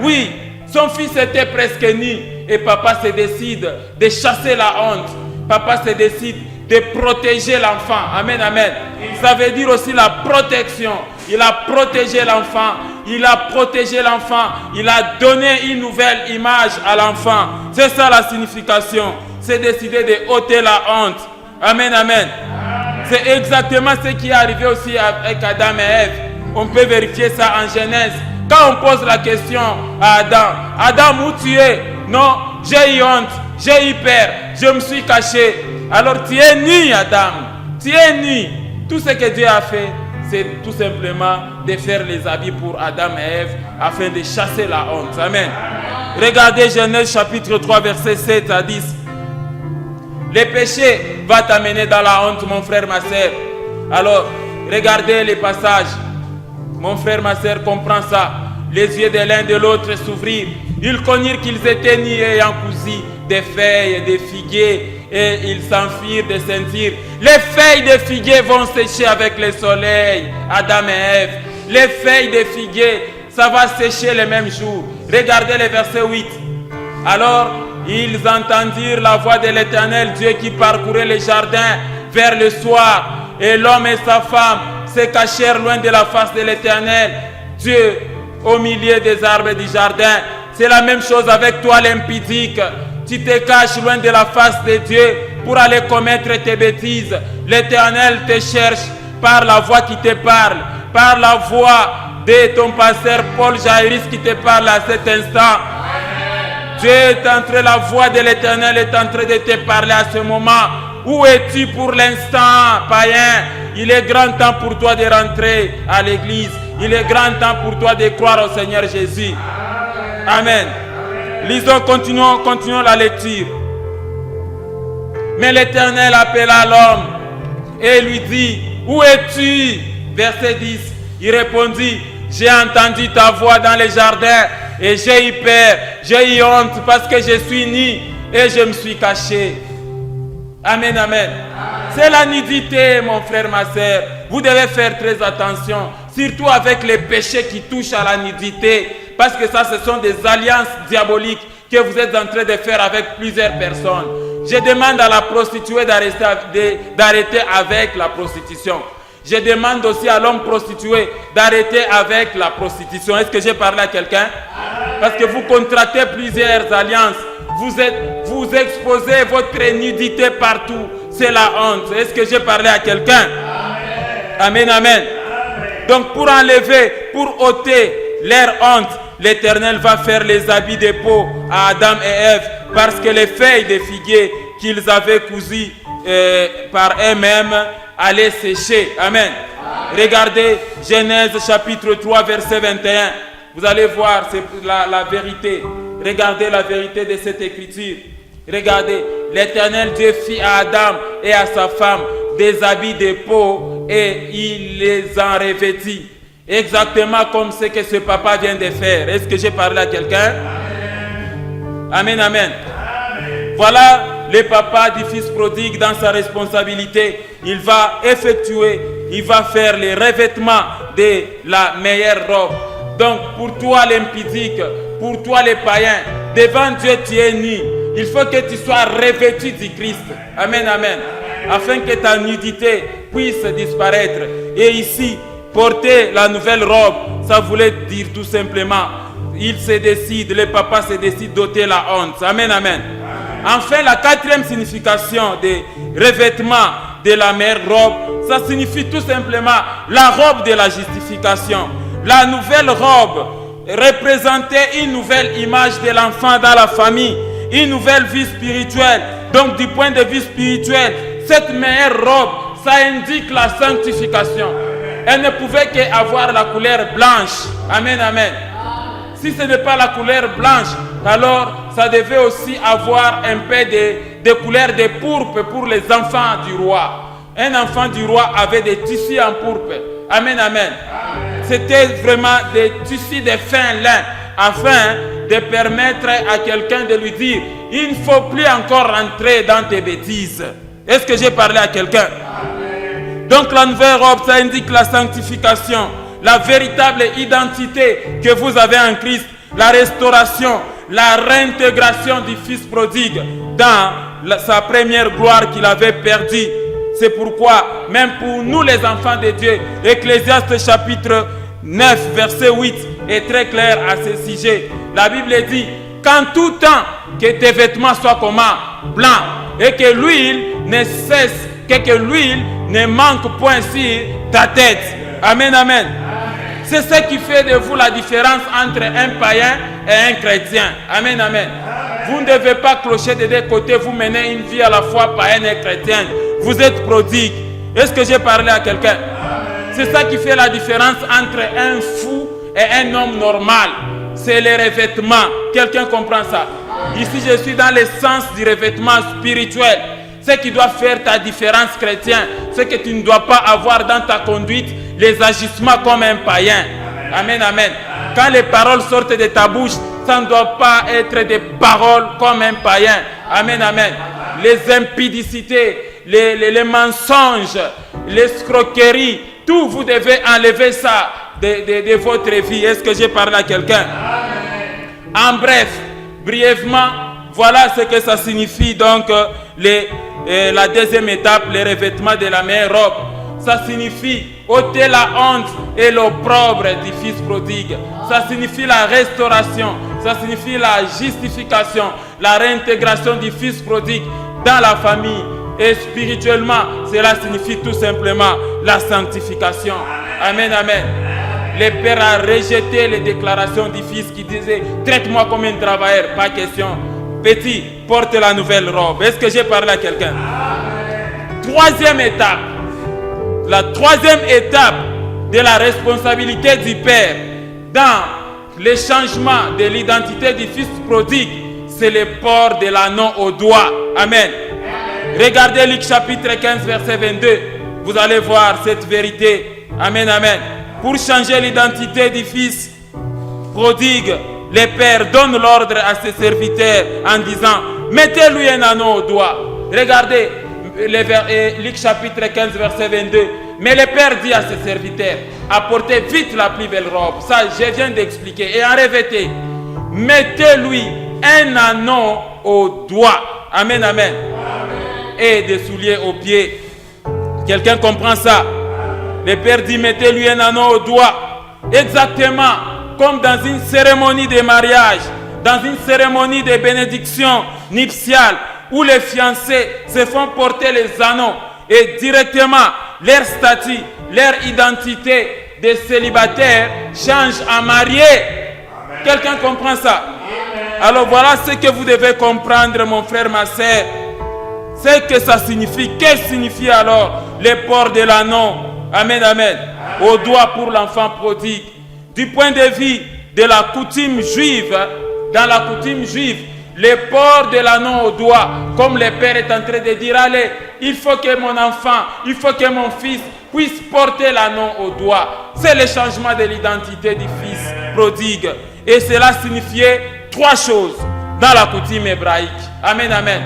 Oui, son fils était presque nu et papa se décide de chasser la honte. Papa se décide de protéger l'enfant. Amen, amen. Ça veut dire aussi la protection. Il a protégé l'enfant. Il a protégé l'enfant. Il a donné une nouvelle image à l'enfant. C'est ça la signification. C'est décider de ôter la honte. Amen, amen. C'est exactement ce qui est arrivé aussi avec Adam et Ève. On peut vérifier ça en Genèse. Quand on pose la question à Adam, Adam, où tu es? Non, j'ai eu honte, j'ai eu peur, je me suis caché. Alors tu es nu, Adam. Tu es nu. Tout ce que Dieu a fait, c'est tout simplement de faire les habits pour Adam et Ève afin de chasser la honte. Amen. Regardez Genèse chapitre 3, verset 7 à 10. Le péché va t'amener dans la honte, mon frère, ma soeur. Alors, regardez les passages. Mon frère, ma soeur, comprend ça. Les yeux de l'un de l'autre s'ouvrirent. Ils connurent qu'ils étaient nus ayant cousu des feuilles et des figuiers, et ils s'enfuirent de sentir. Les feuilles de figuier vont sécher avec le soleil, Adam et Ève. Les feuilles de figuier, ça va sécher le même jour. Regardez le verset 8. Alors, ils entendirent la voix de l'Éternel Dieu qui parcourait le jardin vers le soir. Et l'homme et sa femme se cachèrent loin de la face de l'Éternel Dieu au milieu des arbres du jardin. C'est la même chose avec toi, l'impudique. Tu te caches loin de la face de Dieu pour aller commettre tes bêtises. L'Éternel te cherche par la voix qui te parle, par la voix de ton pasteur Paul Jaïris qui te parle à cet instant. Dieu est en train, la voix de l'Éternel est en train de te parler à ce moment. Où es-tu pour l'instant, païen? Il est grand temps pour toi de rentrer à l'église. Il est grand temps pour toi de croire au Seigneur Jésus. Amen. Lisons, continuons la lecture. Mais l'Éternel appela l'homme et lui dit, où es-tu? Verset 10. Il répondit, j'ai entendu ta voix dans le jardin et j'ai eu peur, j'ai eu honte parce que je suis nu et je me suis caché. Amen, amen. C'est la nudité, mon frère, ma soeur. Vous devez faire très attention, surtout avec les péchés qui touchent à la nudité, parce que ça, ce sont des alliances diaboliques que vous êtes en train de faire avec plusieurs personnes. Je demande à la prostituée d'arrêter avec la prostitution. Je demande aussi à l'homme prostitué d'arrêter avec la prostitution. Est-ce que j'ai parlé à quelqu'un? Parce que vous contractez plusieurs alliances. Vous exposez votre nudité partout. C'est la honte. Est-ce que j'ai parlé à quelqu'un? Amen, amen. Donc pour enlever, pour ôter leur honte, l'Éternel va faire les habits de peau à Adam et Ève, parce que les feuilles de figuier qu'ils avaient cousues par eux-mêmes allaient sécher. Amen. Regardez Genèse chapitre 3 verset 21. Vous allez voir, c'est la vérité. Regardez la vérité de cette écriture. Regardez, l'Éternel Dieu fit à Adam et à sa femme des habits de peau et il les en revêtit. Exactement comme ce que ce papa vient de faire. Est-ce que j'ai parlé à quelqu'un? Amen, amen. Voilà le papa du fils prodigue dans sa responsabilité. Il va effectuer, il va faire les revêtements de la meilleure robe. Donc pour toi l'impudique, pour toi les païens, devant Dieu tu es nu. Il faut que tu sois revêtu du Christ. Amen, amen. Afin que ta nudité puisse disparaître. Et ici, porter la nouvelle robe, ça voulait dire tout simplement, il se décide, le papa se décide d'ôter la honte. Amen, amen. Enfin, la quatrième signification des revêtements de la meilleure robe, ça signifie tout simplement la robe de la justification. La nouvelle robe représentait une nouvelle image de l'enfant dans la famille, une nouvelle vie spirituelle. Donc du point de vue spirituel, cette meilleure robe ça indique la sanctification. Elle ne pouvait qu'avoir la couleur blanche. Amen, amen. Si ce n'est pas la couleur blanche, alors ça devait aussi avoir un peu de couleur de pourpre pour les enfants du roi. Un enfant du roi avait des tissus en pourpre. Amen, amen. C'était vraiment des tissus de fin lin afin de permettre à quelqu'un de lui dire « Il ne faut plus encore rentrer dans tes bêtises. » Est-ce que j'ai parlé à quelqu'un? Donc la nouvelle robe, ça indique la sanctification, la véritable identité que vous avez en Christ, la restauration, la réintégration du Fils prodigue dans sa première gloire qu'il avait perdue. C'est pourquoi, même pour nous les enfants de Dieu, Ecclésiaste chapitre 9, verset 8 est très clair à ce sujet. La Bible dit, qu'en tout temps, que tes vêtements soient comment? Blancs, et que l'huile ne cesse, que l'huile ne manque point sur ta tête. Amen, amen. C'est ce qui fait de vous la différence entre un païen et un chrétien. Amen, amen. Vous ne devez pas clocher des deux côtés, vous menez une vie à la fois païenne et chrétienne. Vous êtes prodigue. Est-ce que j'ai parlé à quelqu'un? C'est ça qui fait la différence entre un fou et un homme normal. C'est les revêtements. Quelqu'un comprend ça? Ici, je suis dans le sens du revêtement spirituel. Ce qui doit faire ta différence chrétienne, c'est que tu ne dois pas avoir dans ta conduite les agissements comme un païen. Amen, amen. Quand les paroles sortent de ta bouche, ça ne doit pas être des paroles comme un païen. Amen, amen. Les impudicités, les mensonges, les escroqueries, tout, vous devez enlever ça de votre vie. Est-ce que j'ai parlé à quelqu'un? En bref, brièvement, voilà ce que ça signifie donc la deuxième étape, les revêtements de la meilleure robe. Ça signifie ôter la honte et l'opprobre du Fils prodigue. Ça signifie la restauration. Ça signifie la justification, la réintégration du Fils prodigue dans la famille. Et spirituellement, cela signifie tout simplement la sanctification. Amen, amen. Le Père a rejeté les déclarations du Fils qui disait « Traite-moi comme un travailleur, pas question. Petit, porte la nouvelle robe. » Est-ce que j'ai parlé à quelqu'un? Troisième étape. La troisième étape de la responsabilité du Père dans le changement de l'identité du Fils prodigue, c'est le port de l'anneau au doigt. Amen. Regardez Luc chapitre 15, verset 22. Vous allez voir cette vérité. Amen, amen. Pour changer l'identité du Fils prodigue, le Père donne l'ordre à ses serviteurs en disant « Mettez-lui un anneau au doigt. » Regardez Luc chapitre 15, verset 22. Mais le Père dit à ses serviteurs « Apportez vite la plus belle robe. » Ça, je viens d'expliquer. Et en revêtez. Mettez-lui un anneau au doigt. Amen, amen. Et des souliers aux pieds. Quelqu'un comprend ça? Le Père dit mettez-lui un anneau au doigt. Exactement comme dans une cérémonie de mariage, dans une cérémonie de bénédiction nuptiale, où les fiancés se font porter les anneaux et directement leur statut, leur identité de célibataire change en marié. Quelqu'un comprend ça? Alors voilà ce que vous devez comprendre, mon frère, ma soeur. C'est que ça signifie. Qu'est-ce que signifie alors le port de l'anneau? Amen, amen. Au doigt pour l'enfant prodigue. Du point de vue de la coutume juive, dans la coutume juive, le port de l'anneau au doigt, comme le Père est en train de dire, allez, il faut que mon enfant, il faut que mon fils puisse porter l'anneau au doigt. C'est le changement de l'identité du Fils prodigue. Et cela signifiait trois choses dans la coutume hébraïque. Amen, amen.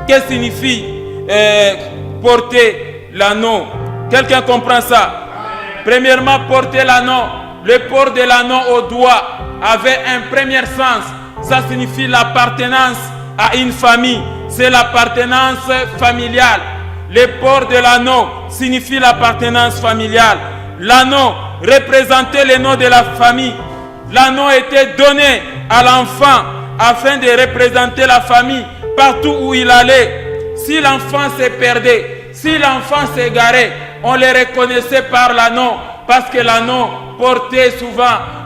Qu'est-ce que signifie porter l'anneau? Quelqu'un comprend ça? Premièrement, porter l'anneau. Le port de l'anneau au doigt avait un premier sens. Ça signifie l'appartenance à une famille. C'est l'appartenance familiale. Le port de l'anneau signifie l'appartenance familiale. L'anneau représentait le nom de la famille. L'anneau était donné à l'enfant afin de représenter la famille partout où il allait. Si l'enfant se perdait, si l'enfant s'égarait, on le reconnaissait par l'anneau, parce que l'anneau portait souvent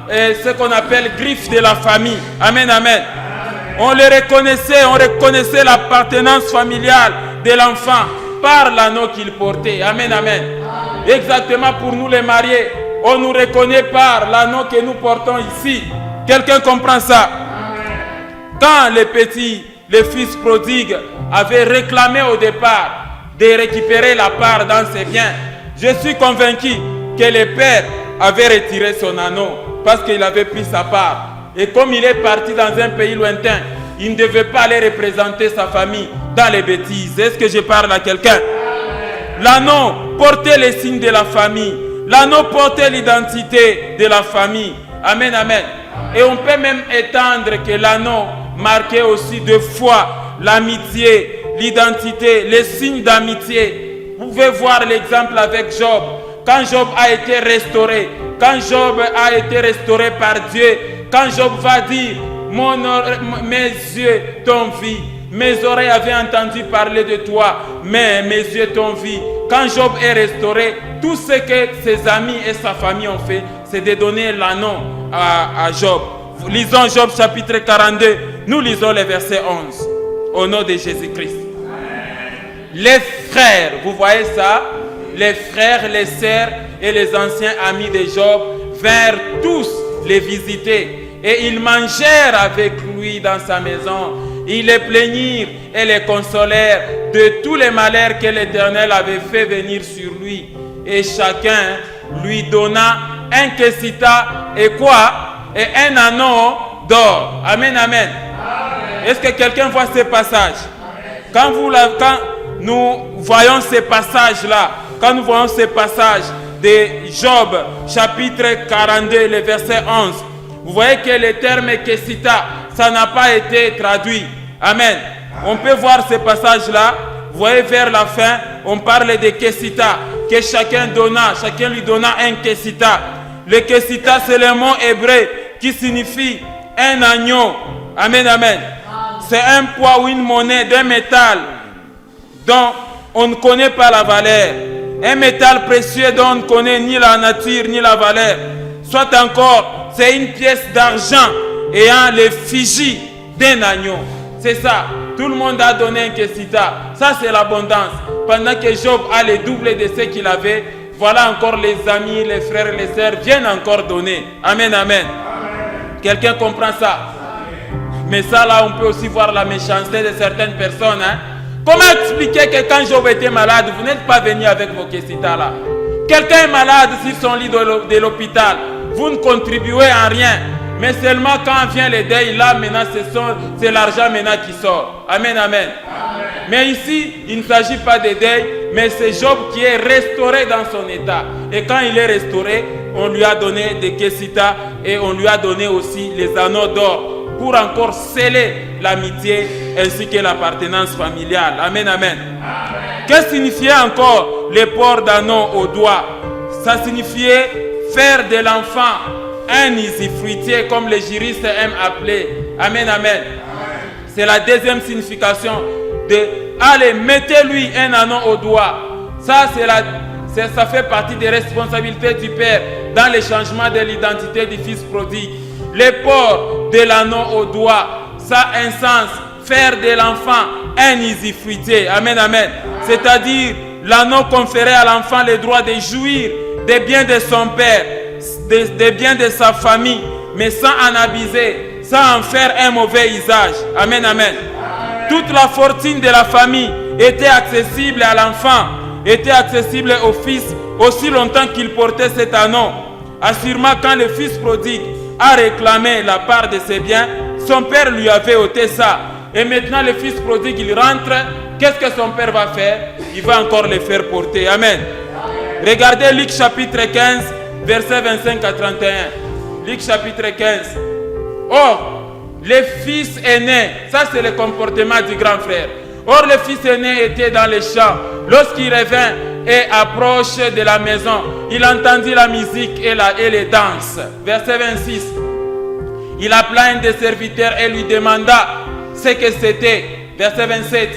ce qu'on appelle griffe de la famille. Amen, amen. On le reconnaissait, on reconnaissait l'appartenance familiale de l'enfant. par l'anneau qu'il portait. Amen, amen. Exactement pour nous les mariés. On nous reconnaît par l'anneau que nous portons ici. Quelqu'un comprend ça? Quand les fils prodigues avaient réclamé au départ de récupérer la part dans ses biens, je suis convaincu que le père avait retiré son anneau parce qu'il avait pris sa part. Et comme il est parti dans un pays lointain, il ne devait pas aller représenter sa famille dans les bêtises. Est-ce que je parle à quelqu'un? L'anneau portait les signes de la famille. L'anneau portait l'identité de la famille. Amen, amen. Et on peut même étendre que l'anneau marquait aussi deux fois l'amitié, l'identité, les signes d'amitié. Vous pouvez voir l'exemple avec Job. Quand Job a été restauré, quand Job a été restauré par Dieu, quand Job va dire, mes yeux t'ont vu, mes oreilles avaient entendu parler de toi, mais mes yeux t'ont vu. Quand Job est restauré, tout ce que ses amis et sa famille ont fait, c'est de donner l'anneau à Job. Lisons Job chapitre 42, nous lisons le verset 11, au nom de Jésus-Christ. Les frères, vous voyez ça? Les frères, les sœurs et les anciens amis de Job vinrent tous les visiter et ils mangèrent avec lui dans sa maison. Ils les plaignirent et les consolèrent de tous les malheurs que l'Éternel avait fait venir sur lui. Et chacun lui donna un kessita et quoi? Et un anneau d'or. Amen, amen. Est-ce que quelqu'un voit ces passages? Quand nous voyons ces passages-là, quand nous voyons ces passages de Job, chapitre 42, le verset 11, vous voyez que le terme kessita, ça n'a pas été traduit. Amen. On peut voir ces passages-là. Vous voyez vers la fin, on parle de kessita, que chacun lui donna un kessita. Le kessita, c'est le mot hébreu qui signifie un agneau. Amen, amen. C'est un poids ou une monnaie d'un métal dont on ne connaît pas la valeur. Un métal précieux dont on ne connaît ni la nature ni la valeur. Soit encore, c'est une pièce d'argent ayant l'effigie d'un agneau. C'est ça. Tout le monde a donné un kessita. Ça, c'est l'abondance. Pendant que Job a le double de ce qu'il avait, voilà encore les amis, les frères, les sœurs viennent encore donner. Amen, amen. Quelqu'un comprend ça? Mais ça, là, on peut aussi voir la méchanceté de certaines personnes. Hein? Comment expliquer que quand Job était malade, vous n'êtes pas venu avec vos kessitas là? Quelqu'un est malade sur son lit de l'hôpital. Vous ne contribuez en rien. Mais seulement quand vient le deuil, là, maintenant, c'est l'argent maintenant qui sort. Amen, amen. Amen. Mais ici, il ne s'agit pas de deuil, mais c'est Job qui est restauré dans son état. Et quand il est restauré, on lui a donné des kessitas et on lui a donné aussi les anneaux d'or pour encore sceller l'amitié ainsi que l'appartenance familiale. Amen, amen. Amen. Que signifiait encore le port d'anneaux au doigt? Ça signifiait faire de l'enfant un usufruitier, comme les juristes aiment appeler. Amen, amen. C'est la deuxième signification de allez, mettez-lui un anneau au doigt. Ça, ça fait partie des responsabilités du père dans le changement de l'identité du fils prodigue. Le port de l'anneau au doigt, ça a un sens, faire de l'enfant un usufruitier. Amen, amen. C'est-à-dire, l'anneau conférait à l'enfant le droit de jouir des biens de son père, des biens de sa famille, mais sans en abuser, sans en faire un mauvais usage. Amen, amen. Toute la fortune de la famille était accessible à l'enfant, était accessible au fils, aussi longtemps qu'il portait cet anneau. Assurément, quand le fils prodigue a réclamé la part de ses biens, son père lui avait ôté ça. Et maintenant, le fils prodigue, il rentre. Qu'est-ce que son père va faire? Il va encore le faire porter. Amen. Regardez Luc chapitre 15, versets 25 à 31. Luc chapitre 15. Or, le fils aîné, ça c'est le comportement du grand frère. Or, le fils aîné était dans les champs. Lorsqu'il revint et approche de la maison, il entendit la musique et les danses. Verset 26. Il appela un des serviteurs et lui demanda ce que c'était. Verset 27.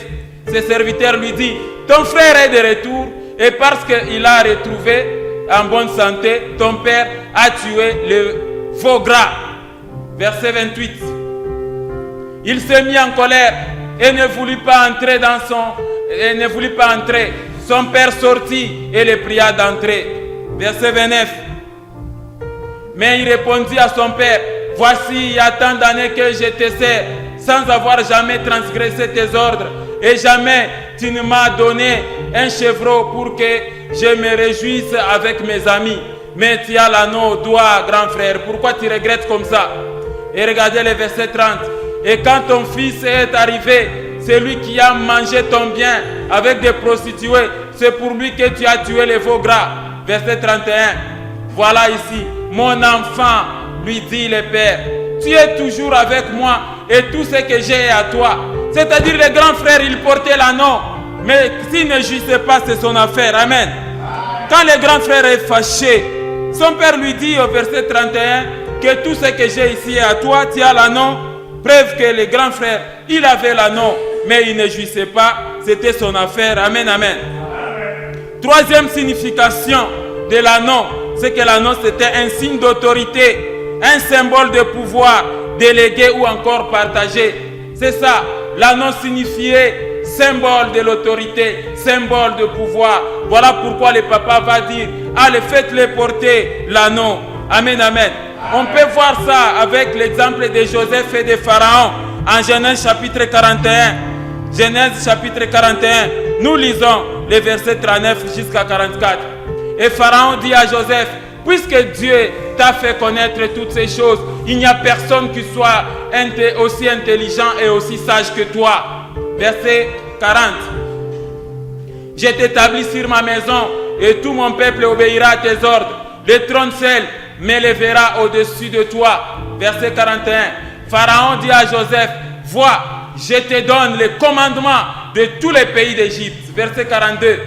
Ce serviteur lui dit, ton frère est de retour et parce qu'il a retrouvé en bonne santé, ton père a tué le veau gras. Verset 28. Il s'est mis en colère et ne voulut pas entrer dans et ne voulut pas entrer. Son père sortit et le pria d'entrer. Verset 29. Mais il répondit à son père, voici, il y a tant d'années que je te sers, sans avoir jamais transgressé tes ordres, et jamais tu ne m'as donné un chevreau pour que je me réjouisse avec mes amis. Mais tu as l'anneau au doigt, grand frère. Pourquoi tu regrettes comme ça? Et regardez le verset 30. Et quand ton fils est arrivé, celui qui a mangé ton bien avec des prostituées, c'est pour lui que tu as tué les veaux gras. Verset 31. Voilà ici, mon enfant, lui dit le père, tu es toujours avec moi et tout ce que j'ai est à toi. C'est-à-dire le grand frère, il portait l'anneau, mais s'il ne jouissait pas, c'est son affaire. Amen. Quand le grand frère est fâché, son père lui dit au verset 31 que tout ce que j'ai ici est à toi, tu as l'anneau. Preuve que le grand frère, il avait l'anneau, mais il ne jouissait pas, c'était son affaire. Amen, amen. Troisième signification de l'anneau, c'est que l'anneau c'était un signe d'autorité, un symbole de pouvoir délégué ou encore partagé. C'est ça, l'anneau signifiait symbole de l'autorité, symbole de pouvoir. Voilà pourquoi le papa va dire, allez, faites-le porter l'anneau. Amen, amen. On peut voir ça avec l'exemple de Joseph et de Pharaon en Genèse chapitre 41. Genèse chapitre 41, nous lisons les versets 39 jusqu'à 44. Et Pharaon dit à Joseph, puisque Dieu t'a fait connaître toutes ces choses, il n'y a personne qui soit aussi intelligent et aussi sage que toi. Verset 40. Je t'établis sur ma maison et tout mon peuple obéira à tes ordres. Le trône seul m'élèvera au-dessus de toi. Verset 41. Pharaon dit à Joseph, vois, je te donne le commandement de tous les pays d'Égypte. Verset 42.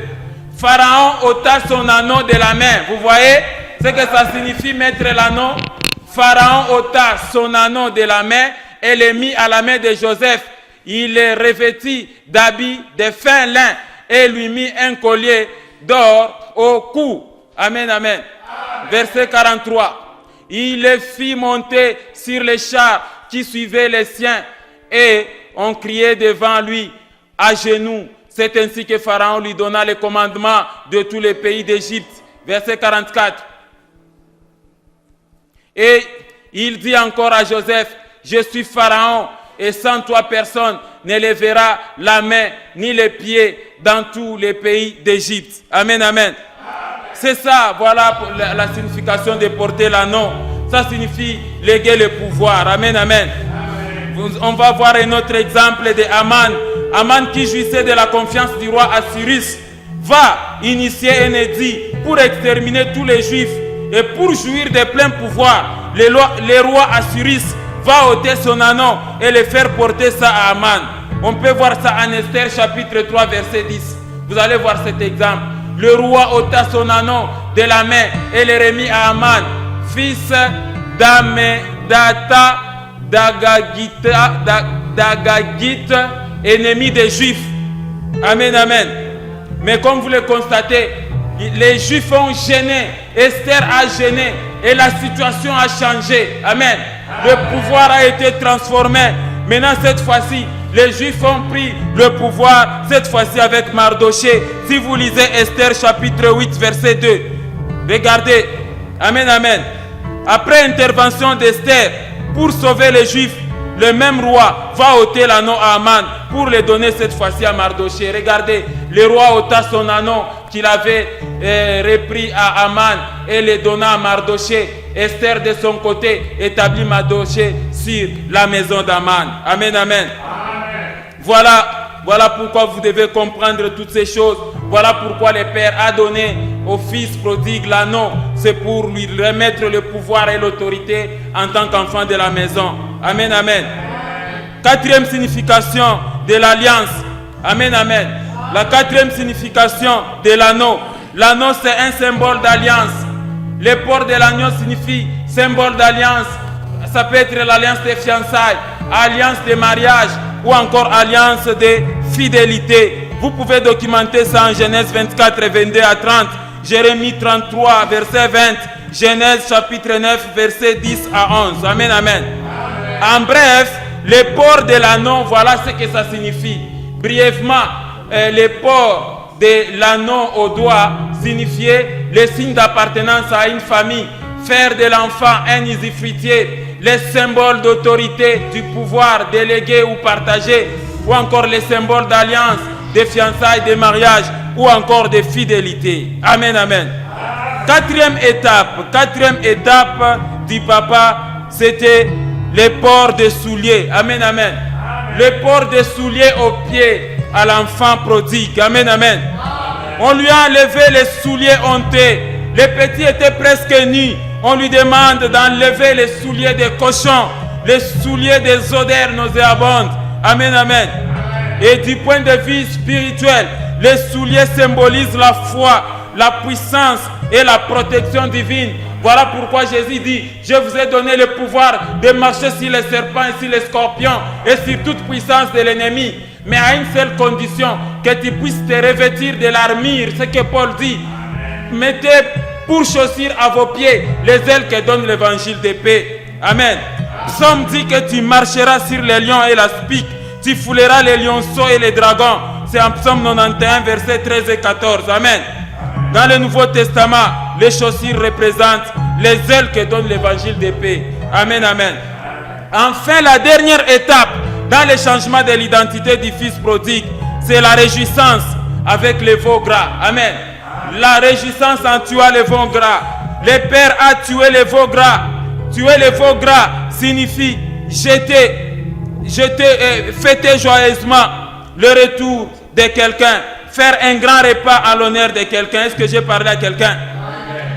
Pharaon ôta son anneau de la main. Vous voyez ce que ça signifie mettre l'anneau? Pharaon ôta son anneau de la main et le mit à la main de Joseph. Il le revêtit d'habits de fin lin et lui mit un collier d'or au cou. Amen, amen. Verset 43. Il le fit monter sur les chars qui suivaient les siens et on criait devant lui à genoux. C'est ainsi que Pharaon lui donna le commandement de tous les pays d'Égypte. Verset 44. Et il dit encore à Joseph, je suis Pharaon et sans toi personne ne lèvera la main ni les pieds dans tous les pays d'Égypte. Amen, amen. C'est ça, voilà la signification de porter l'anneau. Ça signifie léguer le pouvoir. Amen, amen. On va voir un autre exemple de Aman. Aman qui jouissait de la confiance du roi Assyrus va initier un édit pour exterminer tous les juifs et pour jouir de plein pouvoir. Le roi Assyrus va ôter son anneau et le faire porter ça à Aman. On peut voir ça en Esther chapitre 3 verset 10. Vous allez voir cet exemple. Le roi ôta son anneau de la main et le remit à Aman, fils d'Amedata d'Agagite, ennemi des Juifs. Amen, amen. Mais comme vous le constatez, les Juifs ont gêné, Esther a gêné et la situation a changé. Amen. Le pouvoir a été transformé. Maintenant, cette fois-ci, les Juifs ont pris le pouvoir, cette fois-ci avec Mardoché. Si vous lisez Esther chapitre 8, verset 2, regardez. Amen, amen. Après intervention d'Esther, pour sauver les Juifs, le même roi va ôter l'anneau à Aman pour le donner cette fois-ci à Mardoché. Regardez, le roi ôta son anneau qu'il avait repris à Aman et le donna à Mardoché. Esther de son côté établit Mardoché sur la maison d'Aman. Amen, amen. Voilà pourquoi vous devez comprendre toutes ces choses. Voilà pourquoi le Père a donné au Fils prodigue l'anneau. C'est pour lui remettre le pouvoir et l'autorité en tant qu'enfant de la maison. Amen, amen. Quatrième signification de l'alliance. Amen, amen. La quatrième signification de l'anneau. L'anneau, c'est un symbole d'alliance. Le port de l'anneau signifie symbole d'alliance. Ça peut être l'alliance des fiançailles, alliance de mariage ou encore alliance de fidélité. Vous pouvez documenter ça en Genèse 24, 22 à 30, Jérémie 33, verset 20, Genèse chapitre 9, verset 10 à 11. Amen, amen. En bref, le port de l'anneau, voilà ce que ça signifie. Brièvement, les ports de l'anneau au doigt signifiait le signe d'appartenance à une famille. Faire de l'enfant un usufruitier, les symboles d'autorité, du pouvoir délégué ou partagé, ou encore les symboles d'alliance, de fiançailles, de mariage, ou encore de fidélité. Amen, amen. Quatrième étape du papa, c'était le port des souliers. Amen, amen. Le port des souliers aux pieds à l'enfant prodigue. Amen, amen. On lui a enlevé les souliers honteux. Le petit était presque nu. On lui demande d'enlever les souliers des cochons, les souliers des odeurs nauséabondes. Amen, amen. Et du point de vue spirituel, les souliers symbolisent la foi, la puissance et la protection divine. Voilà pourquoi Jésus dit, je vous ai donné le pouvoir de marcher sur les serpents et sur les scorpions et sur toute puissance de l'ennemi. Mais à une seule condition, que tu puisses te revêtir de l'armure, ce que Paul dit. Mettez pour chaussures à vos pieds les ailes que donne l'évangile de paix. Amen. Psaume dit que tu marcheras sur les lions et la spique, tu fouleras les lionceaux et les dragons. C'est en Psaume 91, versets 13 et 14. Amen. Dans le Nouveau Testament, les chaussures représentent les ailes que donne l'évangile de paix. Amen, amen. Enfin, la dernière étape dans le changement de l'identité du fils prodigue, c'est la réjouissance avec les veaux gras. Amen. La réjouissance en tuant les veaux gras. Le Père a tué les veaux gras. Tuer les veaux gras signifie fêter joyeusement le retour de quelqu'un. Faire un grand repas à l'honneur de quelqu'un. Est-ce que j'ai parlé à quelqu'un?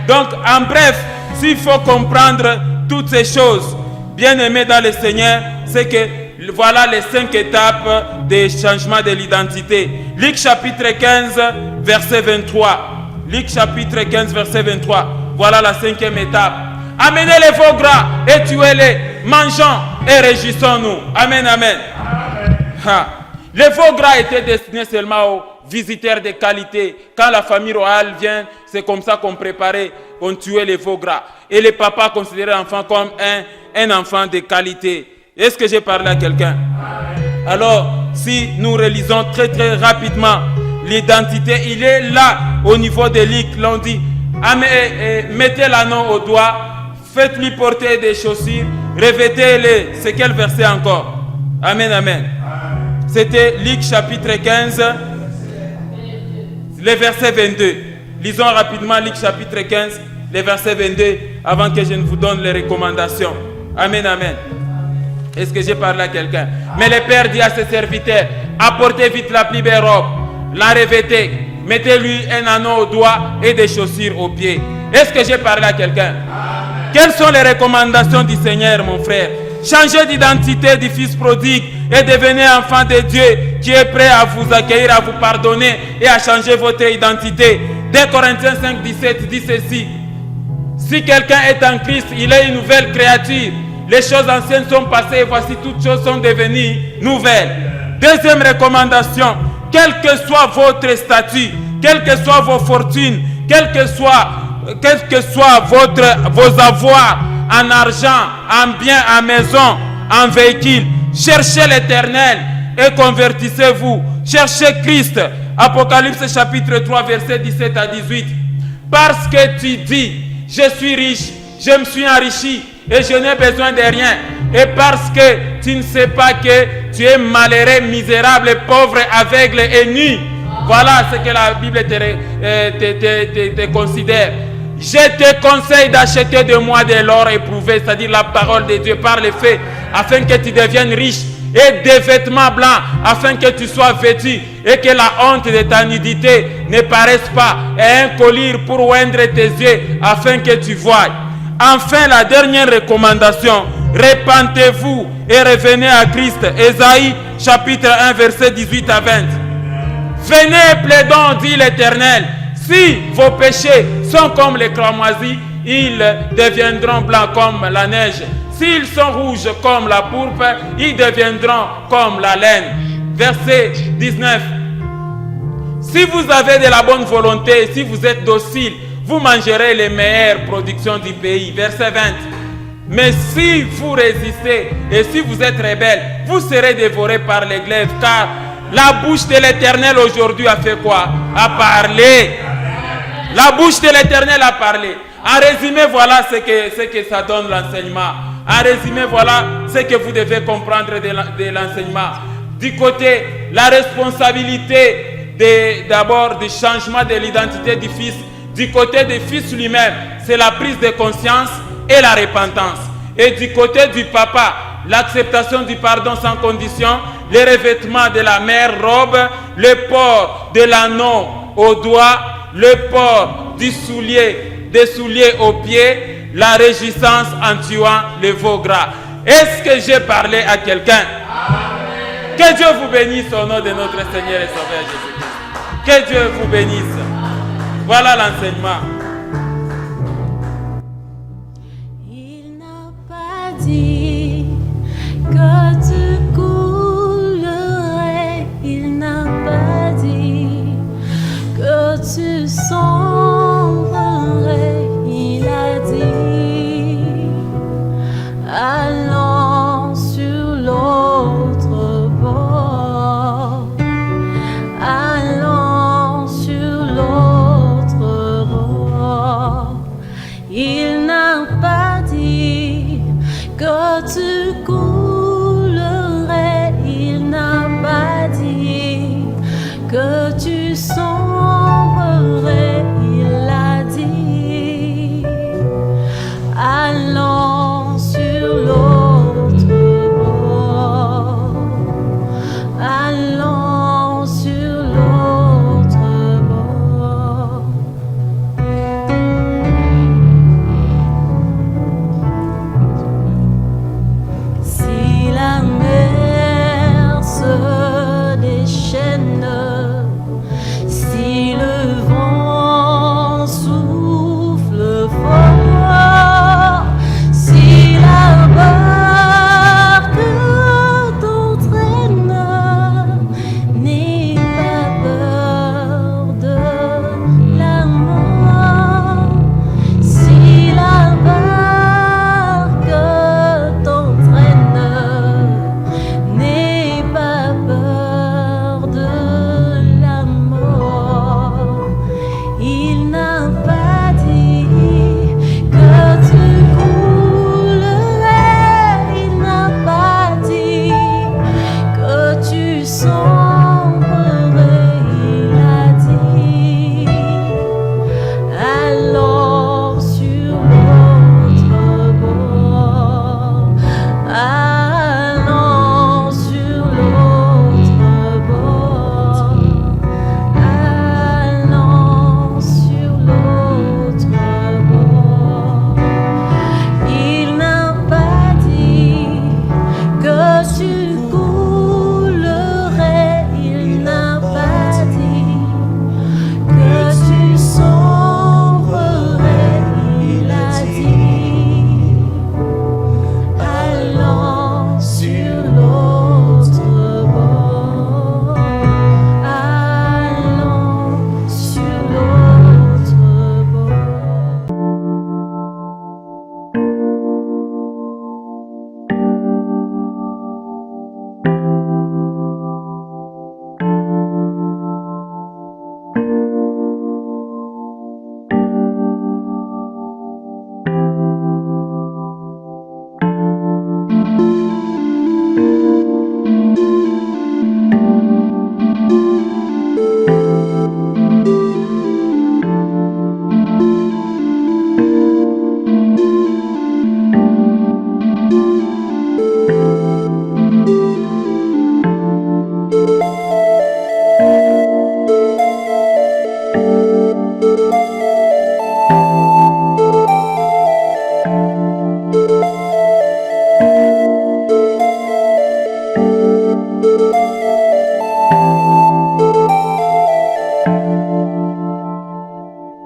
Donc, en bref, s'il faut comprendre toutes ces choses, bien aimés dans le Seigneur, c'est que voilà les 5 étapes des changements de l'identité. Luc chapitre 15, verset 23. Luc chapitre 15, verset 23. Voilà la 5e étape. Amenez les veaux gras et tuez-les. Mangeons et réjouissons-nous. Amen, amen. Les veaux gras étaient destinés seulement aux visiteurs de qualité. Quand la famille royale vient, c'est comme ça qu'on préparait, on tuait les veaux gras. Et les papas considéraient l'enfant comme un enfant de qualité. Est-ce que j'ai parlé à quelqu'un? Alors, si nous relisons très très rapidement l'identité, il est là au niveau de Luc. L'on dit, mettez l'anneau au doigt, faites-lui porter des chaussures, revêtez-les. C'est quel verset encore? Amen, amen. C'était Luc chapitre 15, le verset 22. Lisons rapidement Luc chapitre 15, le verset 22, avant que je ne vous donne les recommandations. Amen, amen. Est-ce que j'ai parlé à quelqu'un? Mais le Père dit à ses serviteurs, apportez vite la plus belle robe, la revêtez, mettez-lui un anneau au doigt et des chaussures aux pieds. Est-ce que j'ai parlé à quelqu'un? Quelles sont les recommandations du Seigneur, mon frère? Changez d'identité du fils prodigue et devenez enfant de Dieu qui est prêt à vous accueillir, à vous pardonner et à changer votre identité. 2 Corinthiens 5, 17 dit ceci. Si quelqu'un est en Christ, il est une nouvelle créature. Les choses anciennes sont passées et voici toutes choses sont devenues nouvelles. Deuxième recommandation, quel que soit votre statut, quelles que soient vos fortunes, quel que soit vos avoirs, en argent, en biens, en maison, en véhicule, cherchez l'Éternel et convertissez-vous. Cherchez Christ. Apocalypse chapitre 3, verset 17 à 18. Parce que tu dis, je suis riche, je me suis enrichi et je n'ai besoin de rien. Et parce que tu ne sais pas que tu es malheureux, misérable, pauvre, aveugle et nu. Voilà ce que la Bible te considère. Je te conseille d'acheter de moi de l'or éprouvé, c'est-à-dire la parole de Dieu par les faits, afin que tu deviennes riche, et des vêtements blancs, afin que tu sois vêtu, et que la honte de ta nudité ne paraisse pas, et un collier pour oindre tes yeux, afin que tu voies. Enfin, la dernière recommandation, repentez-vous et revenez à Christ. Ésaïe chapitre 1, verset 18 à 20. Venez, plaidons, dit l'Éternel. Si vos péchés sont comme les cramoisis, ils deviendront blancs comme la neige. S'ils sont rouges comme la pourpre, ils deviendront comme la laine. Verset 19. Si vous avez de la bonne volonté, si vous êtes docile, vous mangerez les meilleures productions du pays. Verset 20. Mais si vous résistez et si vous êtes rebelle, vous serez dévorés par les glaives, car La bouche de l'Éternel aujourd'hui a fait quoi? A parlé. La bouche de l'Éternel a parlé. En résumé, voilà ce que ça donne l'enseignement. En résumé, voilà ce que vous devez comprendre de l'enseignement. Du côté, la responsabilité d'abord du changement de l'identité du Fils. Du côté du Fils lui-même, c'est la prise de conscience et la repentance. Et du côté du Papa, l'acceptation du pardon sans condition, le revêtement de la mère robe, le port de l'anneau au doigt, le port des souliers aux pieds, la réjouissance en tuant le veau gras. Est-ce que j'ai parlé à quelqu'un? Que Dieu vous bénisse au nom de notre Seigneur et Sauveur Jésus-Christ. Que Dieu vous bénisse. Voilà l'enseignement. Il n'a pas dit que